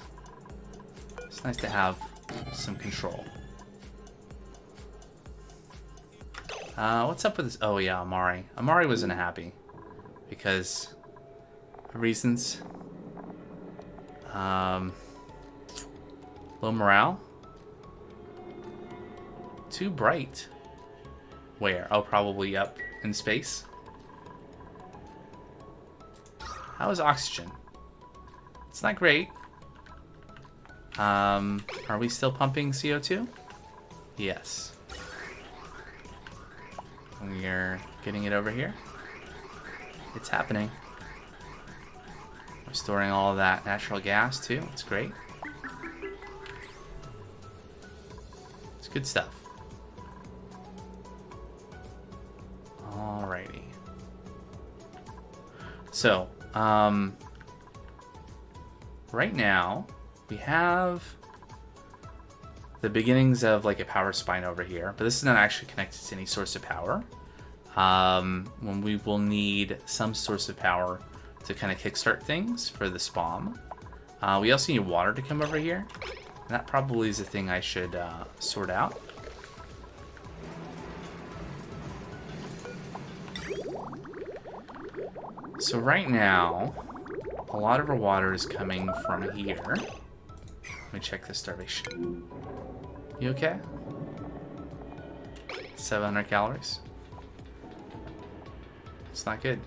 A: It's nice to have some control. What's up with this? Oh yeah, Amari. Amari wasn't happy because of reasons. Low morale. Too bright. Where? Oh, probably up in space. How is oxygen? It's not great. Are we still pumping CO2? Yes. We're getting it over here. It's happening. We're storing all of that natural gas too. It's great. It's good stuff. Alrighty. So, right now we have the beginnings of like a power spine over here, but this is not actually connected to any source of power. When we will need some source of power to kind of kickstart things for the SPOM. We also need water to come over here. And that probably is a thing I should sort out. So right now, a lot of our water is coming from here. Let me check this starvation. You okay? 700 calories. It's not good.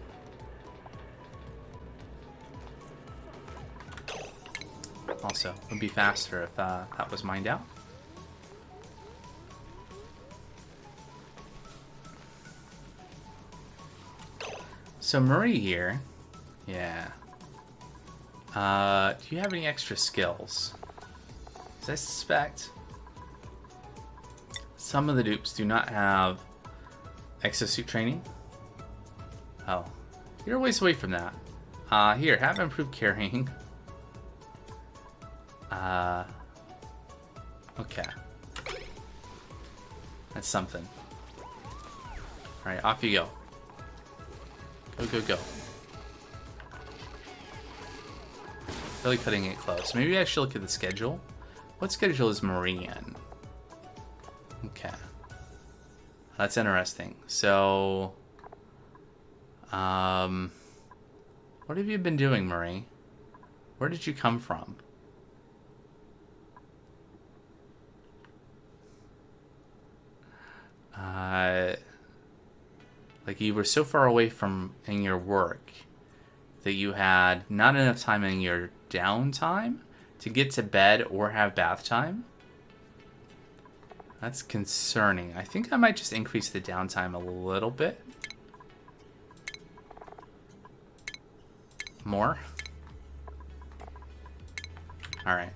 A: Also, it would be faster if that was mined out. So Marie here, yeah. Do you have any extra skills? Because I suspect some of the dupes do not have exosuit training. Oh, you're a ways away from that. Here, have improved carrying. Okay. That's something. Alright, off you go. Go. Really cutting it close. Maybe I should look at the schedule. What schedule is Marie in? Okay. That's interesting. So, what have you been doing, Marie? Where did you come from? Like you were so far away from in your work that you had not enough time in your downtime to get to bed or have bath time. That's concerning. I think I might just increase the downtime a little bit. More. Alright.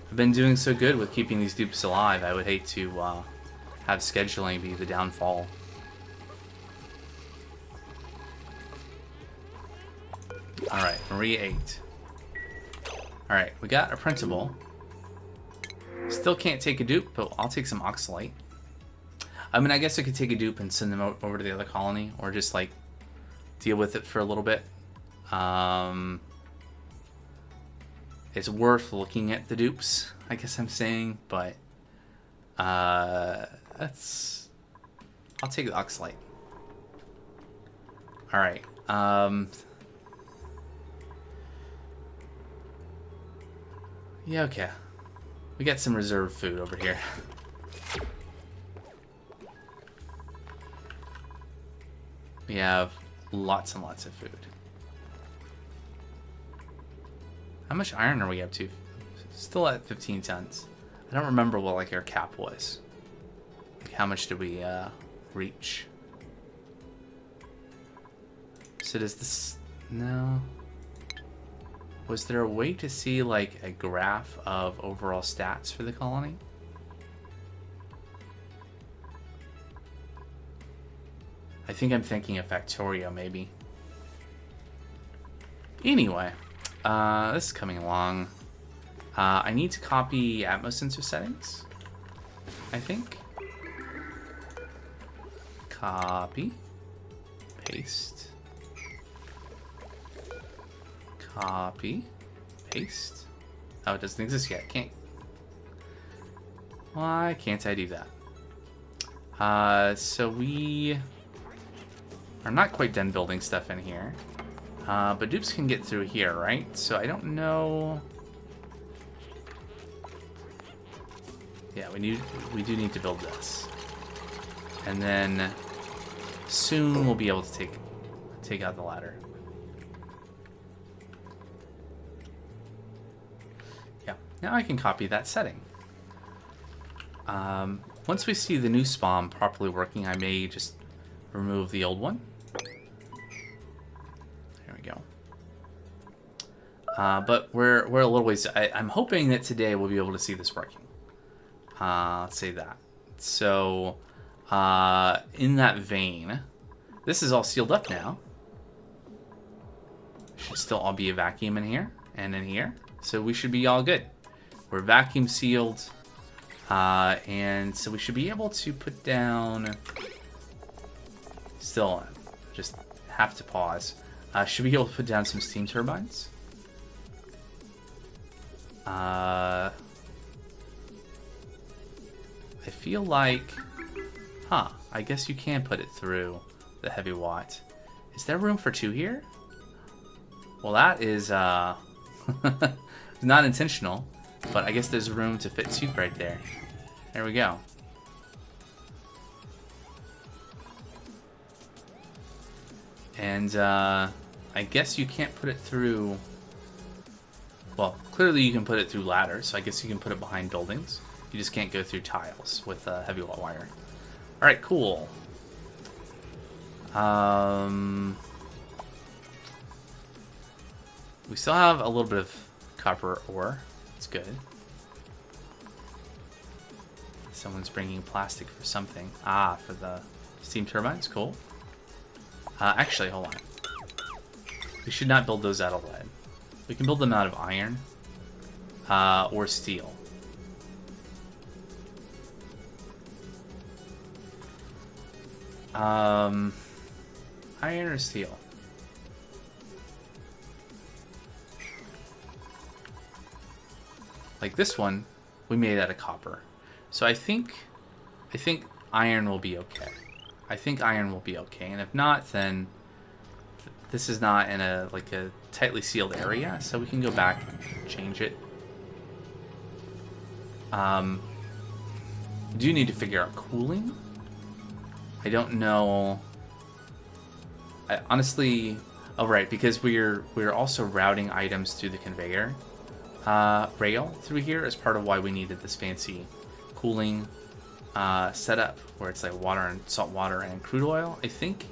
A: I've been doing so good with keeping these dupes alive, I would hate to have scheduling be the downfall. Alright, Marie 8. Alright, we got a principal. Still can't take a dupe, but I'll take some oxalate. I mean, I guess I could take a dupe and send them over to the other colony, or just like deal with it for a little bit. It's worth looking at the dupes, I guess I'm saying, but I'll take the oxalate. All right. Yeah, okay. We got some reserve food over here. We have lots and lots of food. How much iron are we up to? Still at 15 tons. I don't remember what like our cap was. Like how much did we reach? So does this... No. Was there a way to see like a graph of overall stats for the colony? I think I'm thinking of Factorio, maybe. Anyway, this is coming along. I need to copy Atmos sensor settings, I think. Copy. Paste. Copy. Paste. Oh, it doesn't exist yet. Can't. Why can't I do that? So we are not quite done building stuff in here. But dupes can get through here, right? So I don't know. Yeah, we do need to build this. And then soon we'll be able to take out the ladder. Yeah, now I can copy that setting. Once we see the new spawn properly working, I may just remove the old one. There we go. But we're a little ways. I'm hoping that today we'll be able to see this working. Let's say that. So, in that vein, this is all sealed up now. Should still all be a vacuum in here and in here. So we should be all good. We're vacuum sealed. And so we should be able to put down... Still, just have to pause. Should we be able to put down some steam turbines? I feel like... Huh, I guess you can put it through the heavy watt. Is there room for 2 here? Well, that is not intentional, but I guess there's room to fit 2 right there. There we go. And I guess you can't put it through... Well, clearly you can put it through ladders, so I guess you can put it behind buildings. You just can't go through tiles with heavy watt wire. Alright, cool. We still have a little bit of copper ore. It's good. Someone's bringing plastic for something. Ah, for the steam turbines. Cool. Actually, hold on. We should not build those out of lead. We can build them out of iron or steel. Iron or steel? Like this one, we made out of copper. So I think iron will be okay. I think iron will be okay, and if not, then this is not in a tightly sealed area, so we can go back and change it. We do need to figure out cooling. I don't know. Honestly, oh right, because we're also routing items through the conveyor rail through here as part of why we needed this fancy cooling setup where it's like water and salt water and crude oil, I think,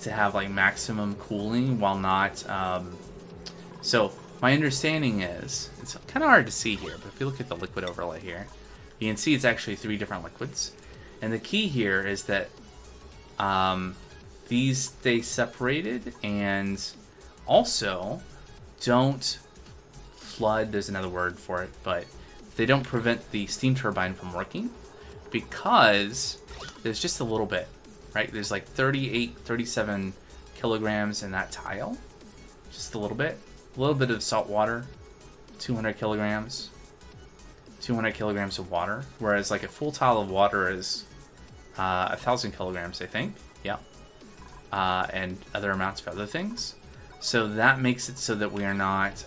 A: to have like maximum cooling while not so my understanding is, it's kind of hard to see here, but if you look at the liquid overlay here, you can see it's actually 3 different liquids, and the key here is that these stay separated and also don't flood, there's another word for it, but they don't prevent the steam turbine from working because there's just a little bit, right? There's like 38, 37 kilograms in that tile. Just a little bit of salt water, 200 kilograms, 200 kilograms of water. Whereas like a full tile of water is 1,000 kilograms, I think. Yeah. And other amounts for other things. So that makes it so that we are not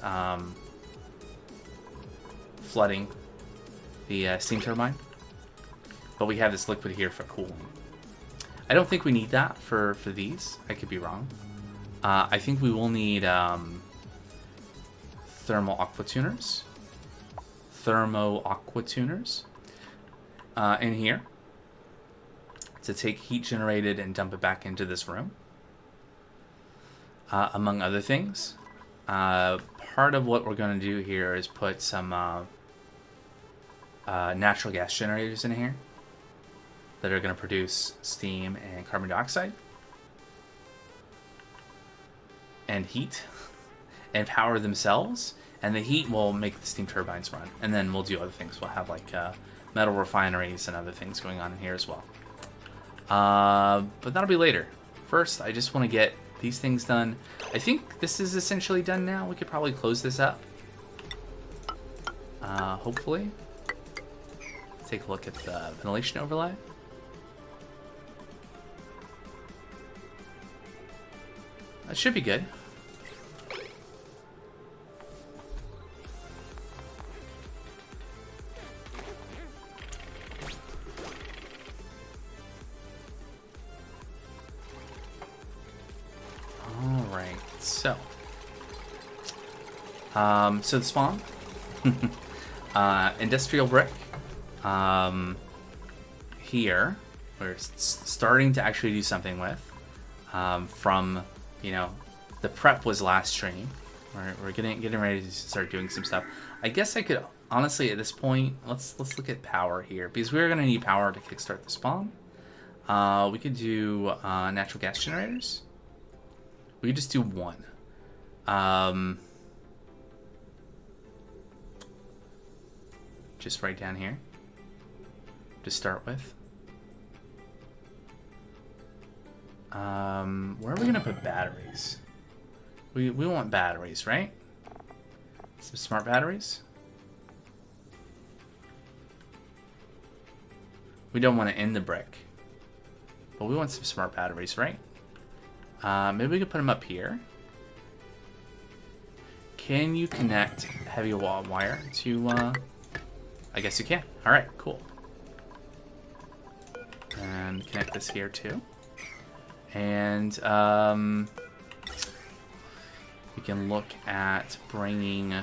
A: flooding the steam turbine. But we have this liquid here for cooling. I don't think we need that for these. I could be wrong. I think we will need thermal aqua tuners. In here to take heat generated and dump it back into this room. Among other things. Part of what we're going to do here is put some natural gas generators in here that are going to produce steam and carbon dioxide and heat and power themselves, and the heat will make the steam turbines run, and then we'll do other things. We'll have like metal refineries and other things going on in here as well, but that'll be later. First, I just want to get these things done. I think this is essentially done now. We could probably close this up, hopefully. Take a look at the ventilation overlay. That should be good. Alright, so the spawn. Industrial brick. Here, we're starting to actually do something with. From, the prep was last stream. We're getting ready to start doing some stuff. I guess I could, honestly, at this point, let's look at power here. Because we're going to need power to kickstart the spawn. We could do natural gas generators. We could just do one. Just right down here to start with. Where are we gonna put batteries? We want batteries, right? Some smart batteries. We don't want to end the brick, but we want some smart batteries, right? Maybe we could put them up here. Can you connect heavy wire to? I guess you can. All right, cool. And connect this here too. And we can look at bringing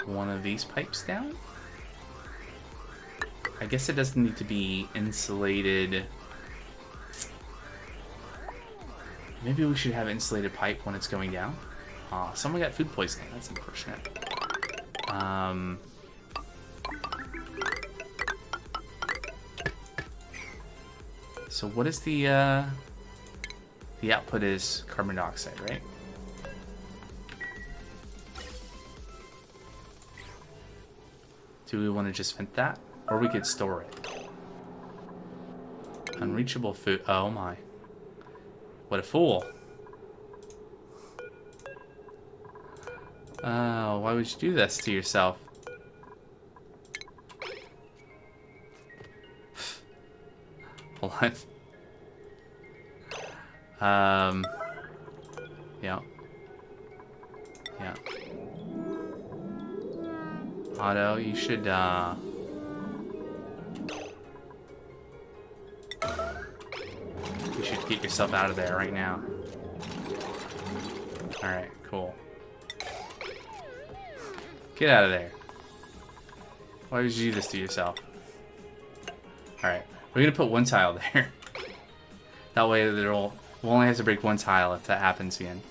A: one of these pipes down. I guess it doesn't need to be insulated. Maybe we should have insulated pipe when it's going down. Someone got food poisoning. That's unfortunate. So what is the output is carbon dioxide, right? Do we want to just vent that? Or we could store it. Unreachable food. Oh my. What a fool. Oh, why would you do this to yourself? Hold on. Yeah. Yeah. Otto, you should, you should get yourself out of there right now. Alright, cool. Get out of there. Why would you do this to yourself? Alright, we're gonna put one tile there. That way we'll only have to break one tile if that happens again.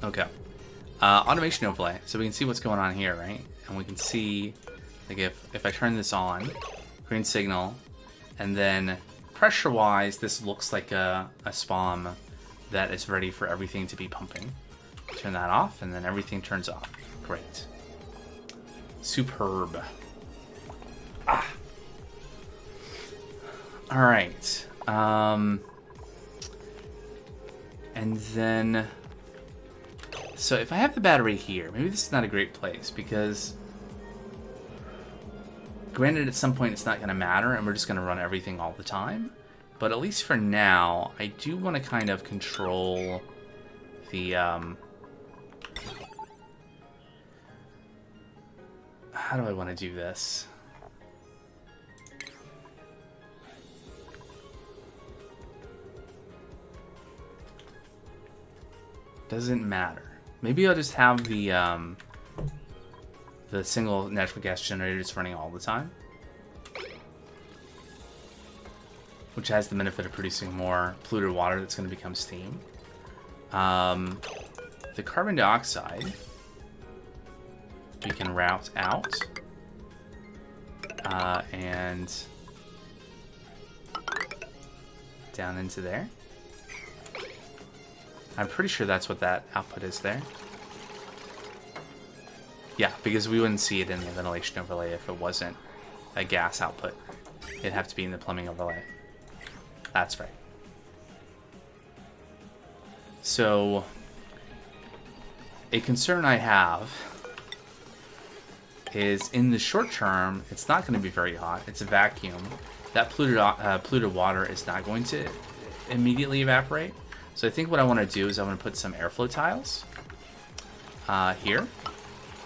A: Okay. Automation overlay. So we can see what's going on here, right? And we can see, like, if I turn this on, green signal, and then pressure-wise, this looks like a spawn that is ready for everything to be pumping. Turn that off, and then everything turns off. Great. Superb. Ah. All right. And then... So if I have the battery here, maybe this is not a great place, because... Granted, at some point it's not going to matter, and we're just going to run everything all the time. But at least for now, I do want to kind of control the... How do I want to do this? Doesn't matter. Maybe I'll just have the single natural gas generator just running all the time, which has the benefit of producing more polluted water that's going to become steam. The carbon dioxide we can route out and down into there. I'm pretty sure that's what that output is there. Yeah, because we wouldn't see it in the ventilation overlay if it wasn't a gas output. It'd have to be in the plumbing overlay. That's right. So, a concern I have is in the short term, it's not going to be very hot. It's a vacuum. That polluted water is not going to immediately evaporate. So I think what I want to do is I want to put some airflow tiles here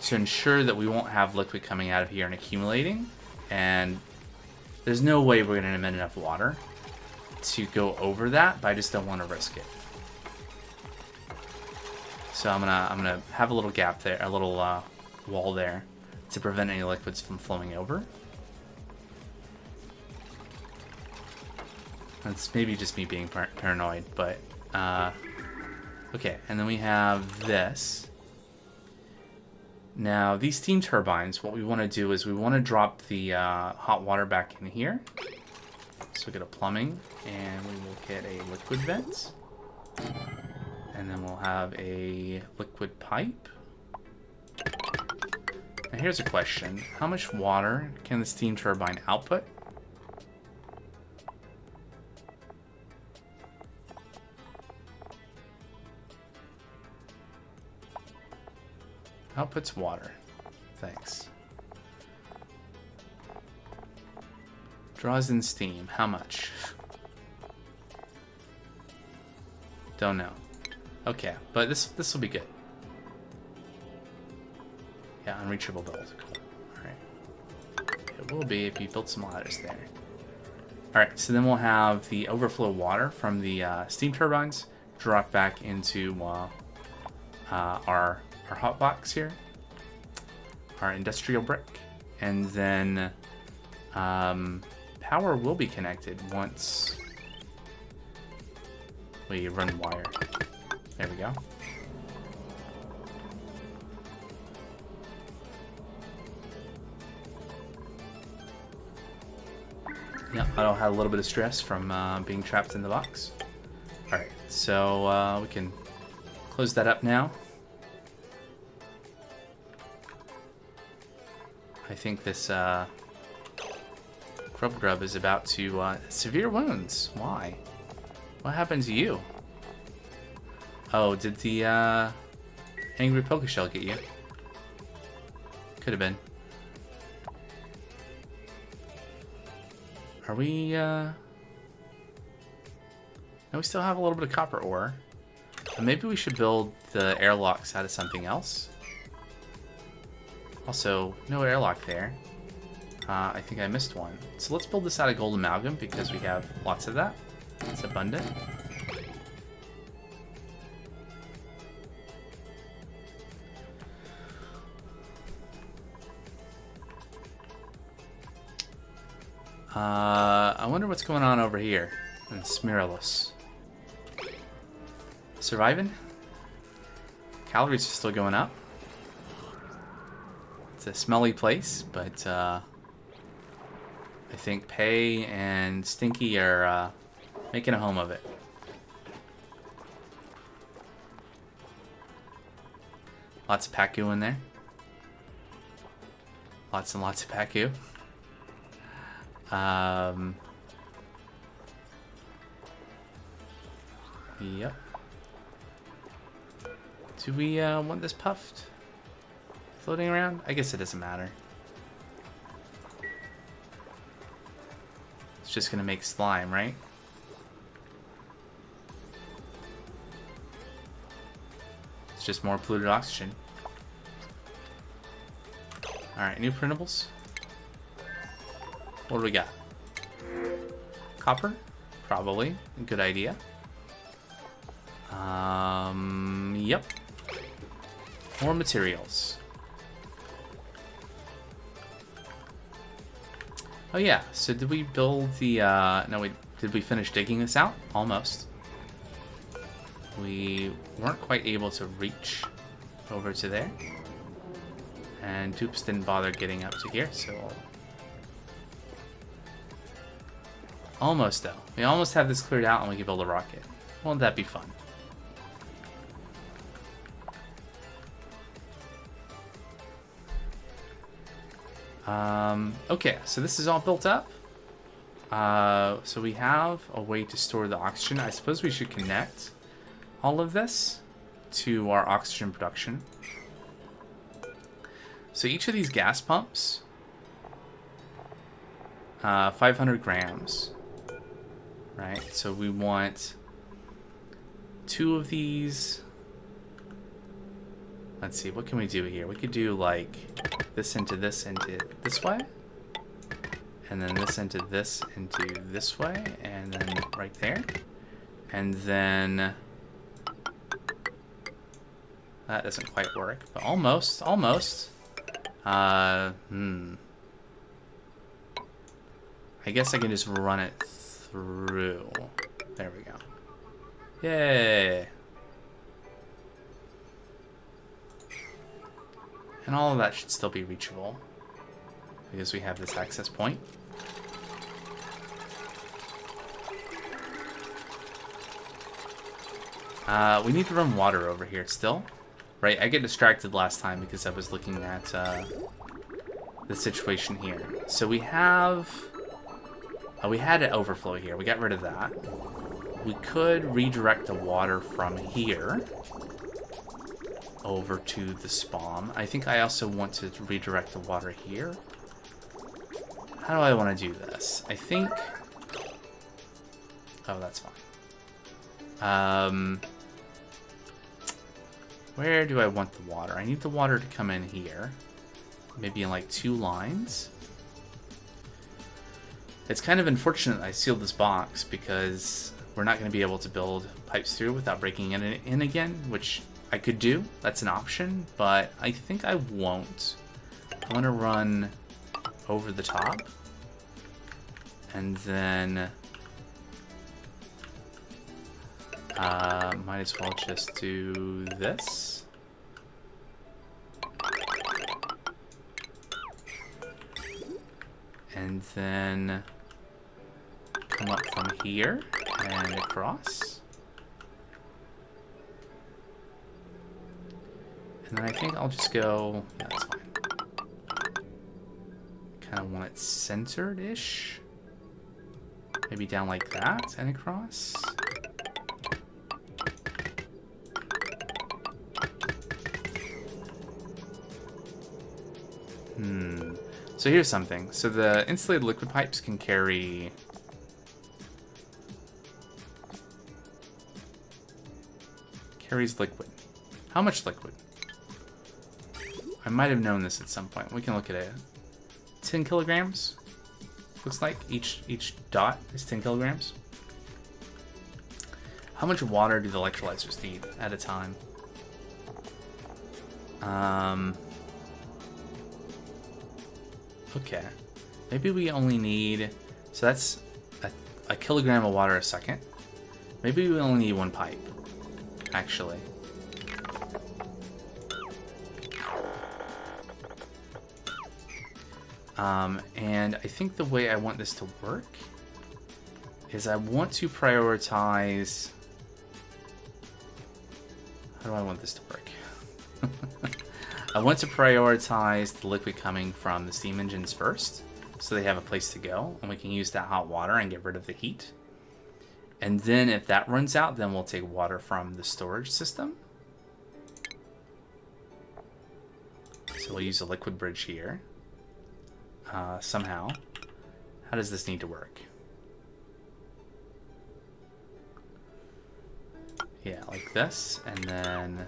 A: to ensure that we won't have liquid coming out of here and accumulating. And there's no way we're going to emit enough water to go over that, but I just don't want to risk it. So I'm gonna have a little gap there, a little wall there, to prevent any liquids from flowing over. That's maybe just me being paranoid, but okay. And then we have this. Now these steam turbines, what we want to do is we want to drop the hot water back in here. So we go to plumbing, and we will get a liquid vent. And then we'll have a liquid pipe. Now here's a question. How much water can the steam turbine output? Outputs water. Thanks. Draws in steam. How much? Don't know. Okay, but this will be good. Yeah, unreachable build. Cool. Alright. It will be if you build some ladders there. Alright, so then we'll have the overflow water from the steam turbines drop back into our hot box here. Our industrial brick. And then power will be connected once we run wire. There we go. Yeah, I'll have a little bit of stress from being trapped in the box. Alright, so we can close that up now. I think this Grub is about to... severe wounds. Why? What happened to you? Oh, did the angry Pokeshell get you? Could have been. Are we... No, we still have a little bit of copper ore. Maybe we should build the airlocks out of something else. Also, no airlock there. I think I missed one. So let's build this out of gold amalgam because we have lots of that. It's abundant. I wonder what's going on over here in Smiralus. Surviving? Calories are still going up. It's a smelly place, but I think Pei and Stinky are making a home of it. Lots of Pacu in there. Lots and lots of Pacu. Yep. Do we want this puffed? Floating around? I guess it doesn't matter. It's just gonna make slime, right? It's just more polluted oxygen. Alright, new printables. What do we got? Copper? Probably. A good idea. Yep. More materials. Oh yeah, so did we build the, no, did we finish digging this out? Almost. We weren't quite able to reach over to there. And Dupes didn't bother getting up to here, so... Almost, though. We almost have this cleared out and we can build a rocket. Won't that be fun? Okay, so this is all built up. So we have a way to store the oxygen. I suppose we should connect all of this to our oxygen production. So each of these gas pumps, 500 grams, right? So we want 2 of these. Let's see, what can we do here? We could do like this into this way. And then this into this way. And then right there. And then... That doesn't quite work, but almost. I guess I can just run it through. There we go. Yay! And all of that should still be reachable because we have this access point. We need to run water over here still. Right, I get distracted last time because I was looking at the situation here. So we have... we had an overflow here. We got rid of that. We could redirect the water from here over to the spawn. I think I also want to redirect the water here. How do I want to do this? I think... Oh, that's fine. Where do I want the water? I need the water to come in here. Maybe in like 2 lines. It's kind of unfortunate I sealed this box because we're not going to be able to build pipes through without breaking it in again, which I could do. That's an option, but I think I won't. I want to run over the top. And then... might as well just do this. And then come up from here and across. And then I think I'll just go, yeah, that's fine. Kind of want it centered-ish. Maybe down like that and across. So here's something. So the insulated liquid pipes can carry... Carries liquid. How much liquid? I might have known this at some point. We can look at it. 10 kilograms? Looks like each dot is 10 kilograms. How much water do the electrolyzers need at a time? Okay. Maybe we only need... So that's a kilogram of water a second. Maybe we only need 1 pipe, actually. And I think the way I want this to work is I want to prioritize... How do I want this to work? I want to prioritize the liquid coming from the steam engines first, so they have a place to go, and we can use that hot water and get rid of the heat. And then if that runs out, then we'll take water from the storage system. So we'll use a liquid bridge here. Somehow. How does this need to work? Yeah, like this, and then...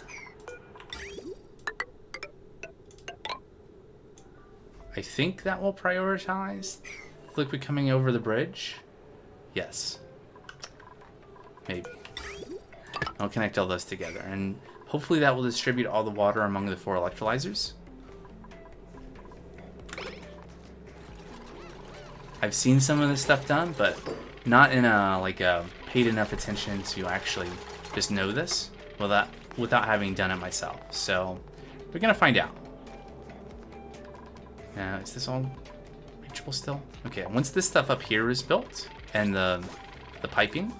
A: I think that will prioritize liquid coming over the bridge. Yes. Maybe. I'll connect all those together, and hopefully that will distribute all the water among the 4 electrolyzers. I've seen some of this stuff done, but not in a paid enough attention to actually just know this without having done it myself. So we're gonna find out. Now, is this all reachable still? Okay, once this stuff up here is built and the piping,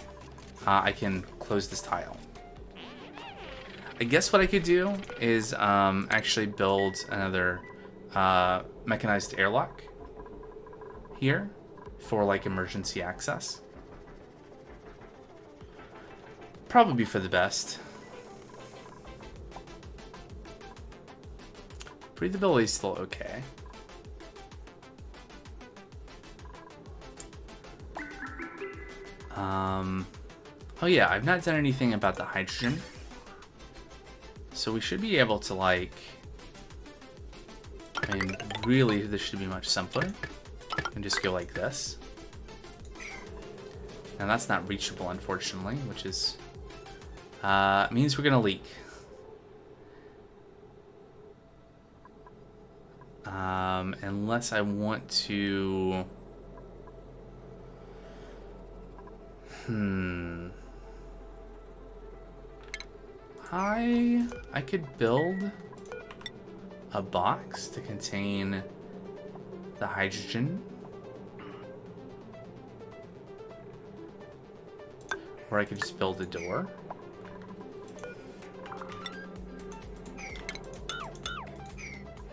A: I can close this tile. I guess what I could do is actually build another mechanized airlock here for like emergency access. Probably be for the best. Breathability is still okay. Oh yeah, I've not done anything about the hydrogen. So we should be able to like, I mean, really this should be much simpler. And just go like this. Now that's not reachable, unfortunately, which is, means we're gonna leak. Unless I want to, I could build a box to contain the hydrogen, or I could just build a door.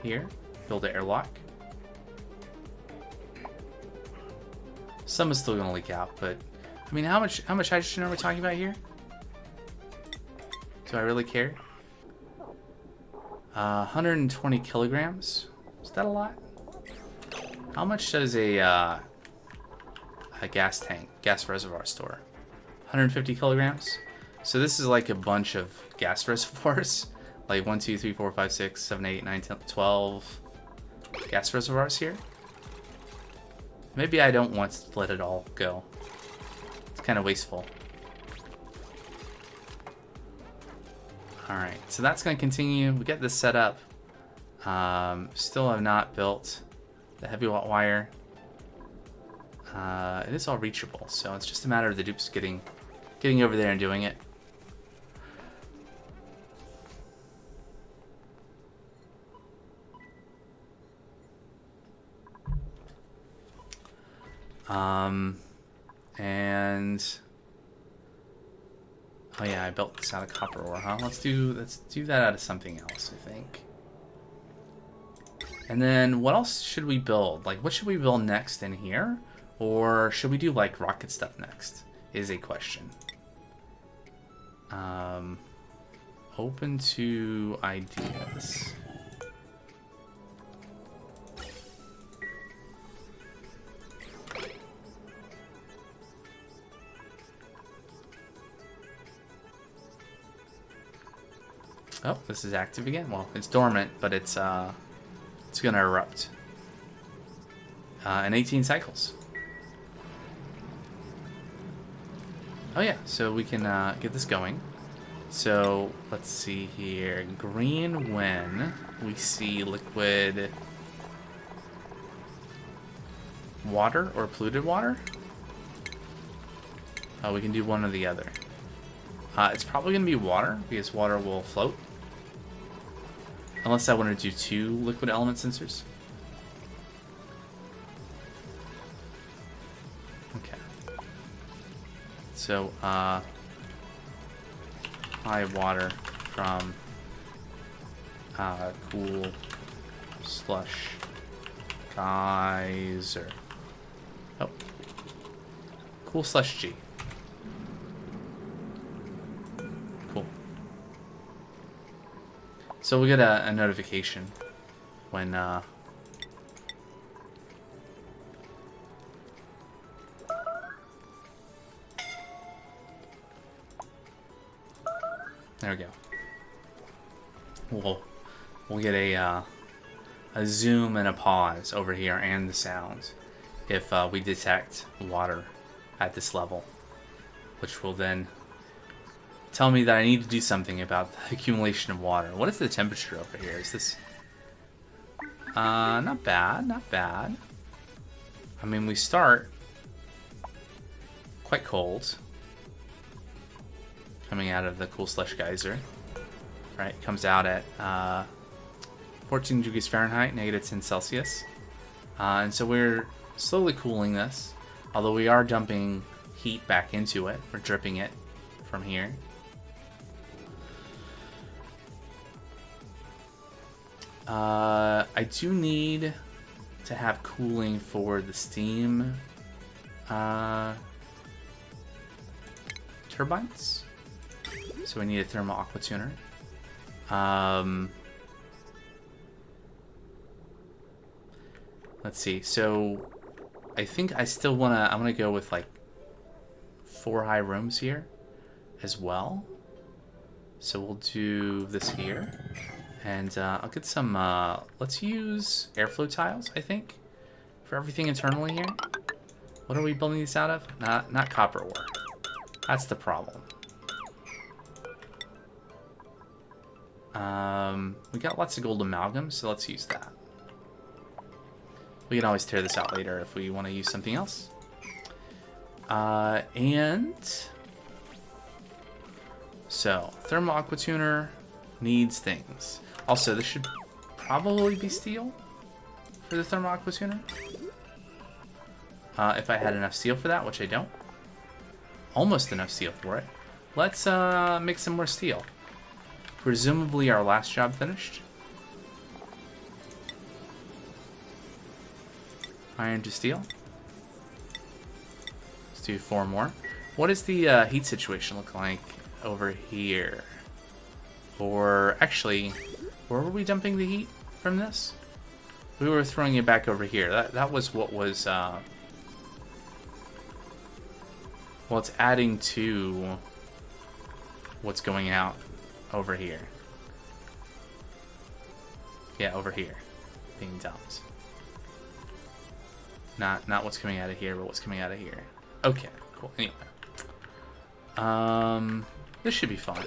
A: Here, build an airlock. Some is still gonna leak out, but I mean, how much hydrogen are we talking about here? Do I really care? 120 kilograms. Is that a lot? How much does a gas reservoir store? 150 kilograms. So this is like a bunch of gas reservoirs. Like 1, 2, 3, 4, 5, 6, 7, 8, 9, 10, 12 gas reservoirs here. Maybe I don't want to let it all go. It's kind of wasteful. Alright, so that's going to continue. We get this set up. Still have not built the heavy watt wire. It is all reachable, so it's just a matter of the dupes getting over there and doing it. And oh yeah, I built this out of copper ore, huh? Let's do that out of something else, I think. And then what else should we build? Like, what should we build next in here? Or should we do like rocket stuff next? Is a question. Open to ideas. Oh, this is active again. Well, it's dormant, but it's gonna erupt in 18 cycles. Oh yeah, so we can get this going. So let's see here. Green when we see liquid water or polluted water. Oh, we can do one or the other. It's probably gonna be water because water will float. Unless I want to do 2 liquid element sensors. Okay. So, high water from Cool slush geyser. Oh. Cool slush G. Cool. So we get a notification when there we go. We'll get a zoom and a pause over here and the sound if we detect water at this level, which will then tell me that I need to do something about the accumulation of water. What is the temperature over here? Is this not bad, not bad. I mean, we start quite cold coming out of the cool slush geyser. Right, comes out at 14 degrees Fahrenheit, -10 Celsius. And so we're slowly cooling this, although we are dumping heat back into it. We're dripping it from here. I do need to have cooling for the steam turbines. So we need a thermal aqua tuner. Let's see. So I think I still I'm gonna go with like 4 high rooms here as well. So we'll do this here, and I'll get some. Let's use airflow tiles, I think, for everything internally here. What are we building these out of? Not copper ore. That's the problem. We got lots of gold amalgam, so let's use that. We can always tear this out later if we want to use something else. And so thermal aqua tuner needs things. Also, this should probably be steel for the thermal aqua tuner. If I had enough steel for that, which I don't. Almost enough steel for it. Let's make some more steel. Presumably our last job finished. Iron to steel. Let's do 4 more. What does the heat situation look like over here? Or actually, where were we dumping the heat from this? We were throwing it back over here. That was what was well, it's adding to what's going out over here. Yeah, over here being dumped. Not what's coming out of here, but what's coming out of here. Okay, cool. Anyway. This should be fun.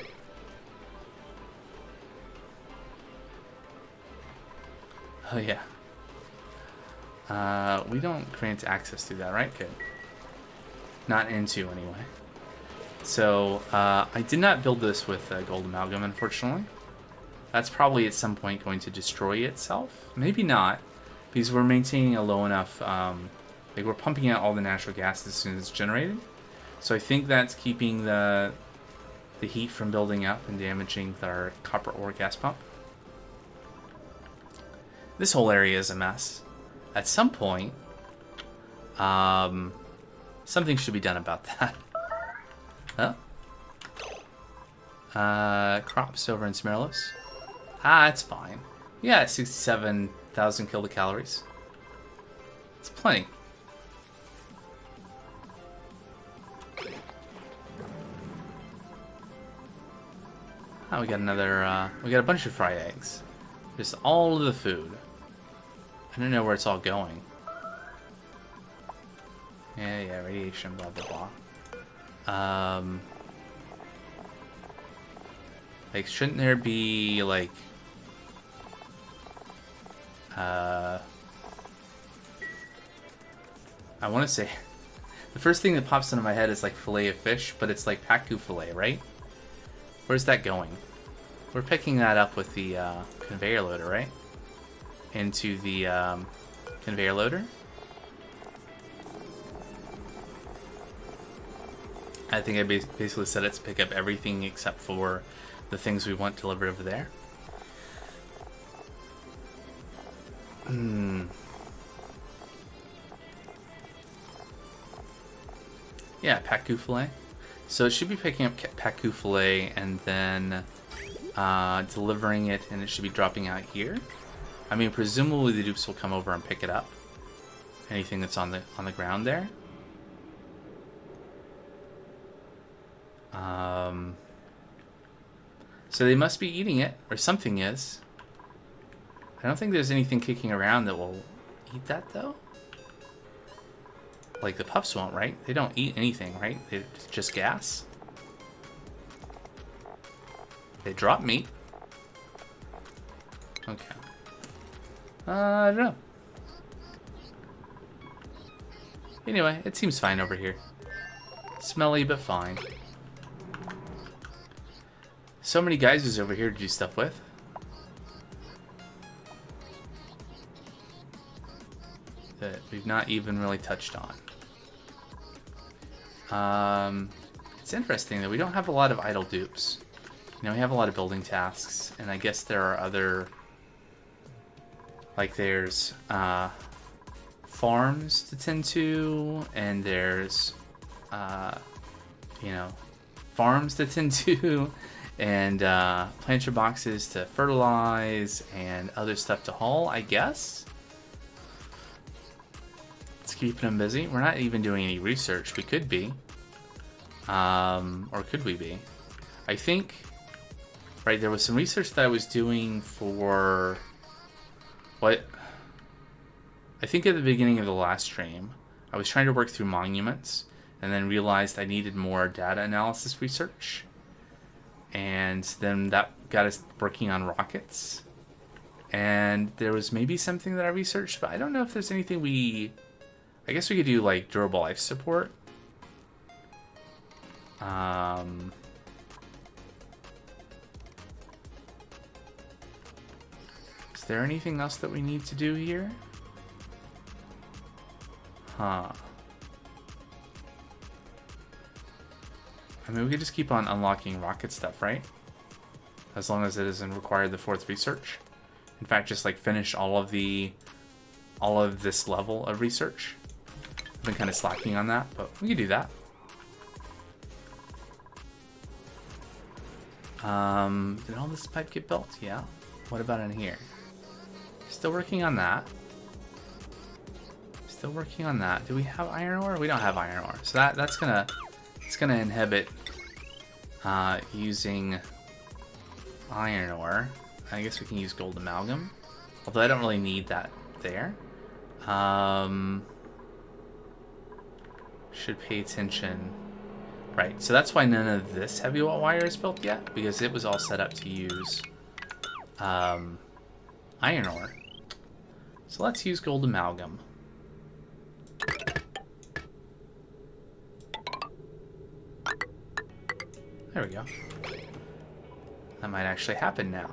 A: Oh yeah. We don't grant access to that, right? Good. Not into anyway. So, I did not build this with gold amalgam, unfortunately. That's probably at some point going to destroy itself. Maybe not, because we're maintaining a low enough, like we're pumping out all the natural gas as soon as it's generated. So I think that's keeping the heat from building up and damaging our copper ore gas pump. This whole area is a mess. At some point, something should be done about that. Huh? Crops over in Smerlos. It's fine. Yeah, 67,000 kilocalories. It's plenty. We got another, we got a bunch of fried eggs. Just all of the food. I don't know where it's all going. Yeah, radiation, blah, blah, blah. Like, shouldn't there be, like, I want to say, the first thing that pops into my head is, like, fillet of fish, but it's, like, pacu fillet, right? Where's that going? We're picking that up with the conveyor loader, right? Into the conveyor loader. I think I basically set it to pick up everything except for the things we want delivered over there. Yeah, pacu fillet. So it should be picking up pacu fillet and then delivering it, and it should be dropping out here. I mean, presumably the dupes will come over and pick it up. Anything that's on the ground there. So they must be eating it, or something is. I don't think there's anything kicking around that will eat that, though. Like the puffs won't, right? They don't eat anything, right? It's just gas. They drop meat. Okay. I don't know. Anyway, it seems fine over here. Smelly, but fine. So many geysers over here to do stuff with. That we've not even really touched on. It's interesting that we don't have a lot of idle dupes. You know, we have a lot of building tasks, and I guess there are other, like there's farms to tend to, and there's you know, farms to tend to, and planter boxes to fertilize, and other stuff to haul, I guess. It's keeping them busy. We're not even doing any research. We could be. Or could we be? I think, right, there was some research that I was doing for what? I think at the beginning of the last stream, I was trying to work through monuments and then realized I needed more data analysis research. And then that got us working on rockets. And there was maybe something that I researched, but I don't know if there's anything I guess we could do like durable life support. Is there anything else that we need to do here? Huh. I mean, we could just keep on unlocking rocket stuff, right? As long as it doesn't require the 4th research. In fact, just like finish all of this level of research. I've been kind of slacking on that, but we could do that. Did all this pipe get built? Yeah. What about in here? Still working on that. Still working on that. Do we have iron ore? We don't have iron ore. So it's gonna inhibit using iron ore. I guess we can use gold amalgam. Although I don't really need that there. Should pay attention. Right, so that's why none of this heavy wire is built yet, because it was all set up to use iron ore. So let's use gold amalgam. There we go. That might actually happen now.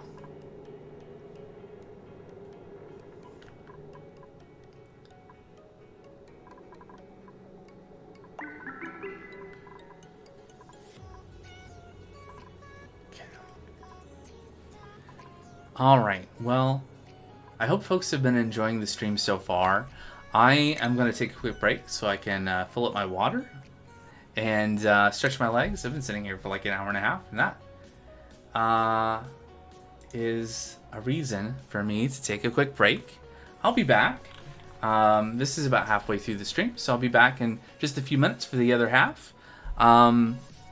A: Alright, well, I hope folks have been enjoying the stream so far. I am going to take a quick break so I can fill up my water and stretch my legs. I've been sitting here for like an hour and a half, and that is a reason for me to take a quick break. I'll be back. This is about halfway through the stream, so I'll be back in just a few minutes for the other half.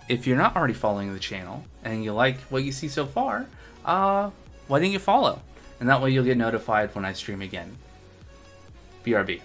A: If you're not already following the channel and you like what you see so far, why didn't you follow? And that way you'll get notified when I stream again. BRB.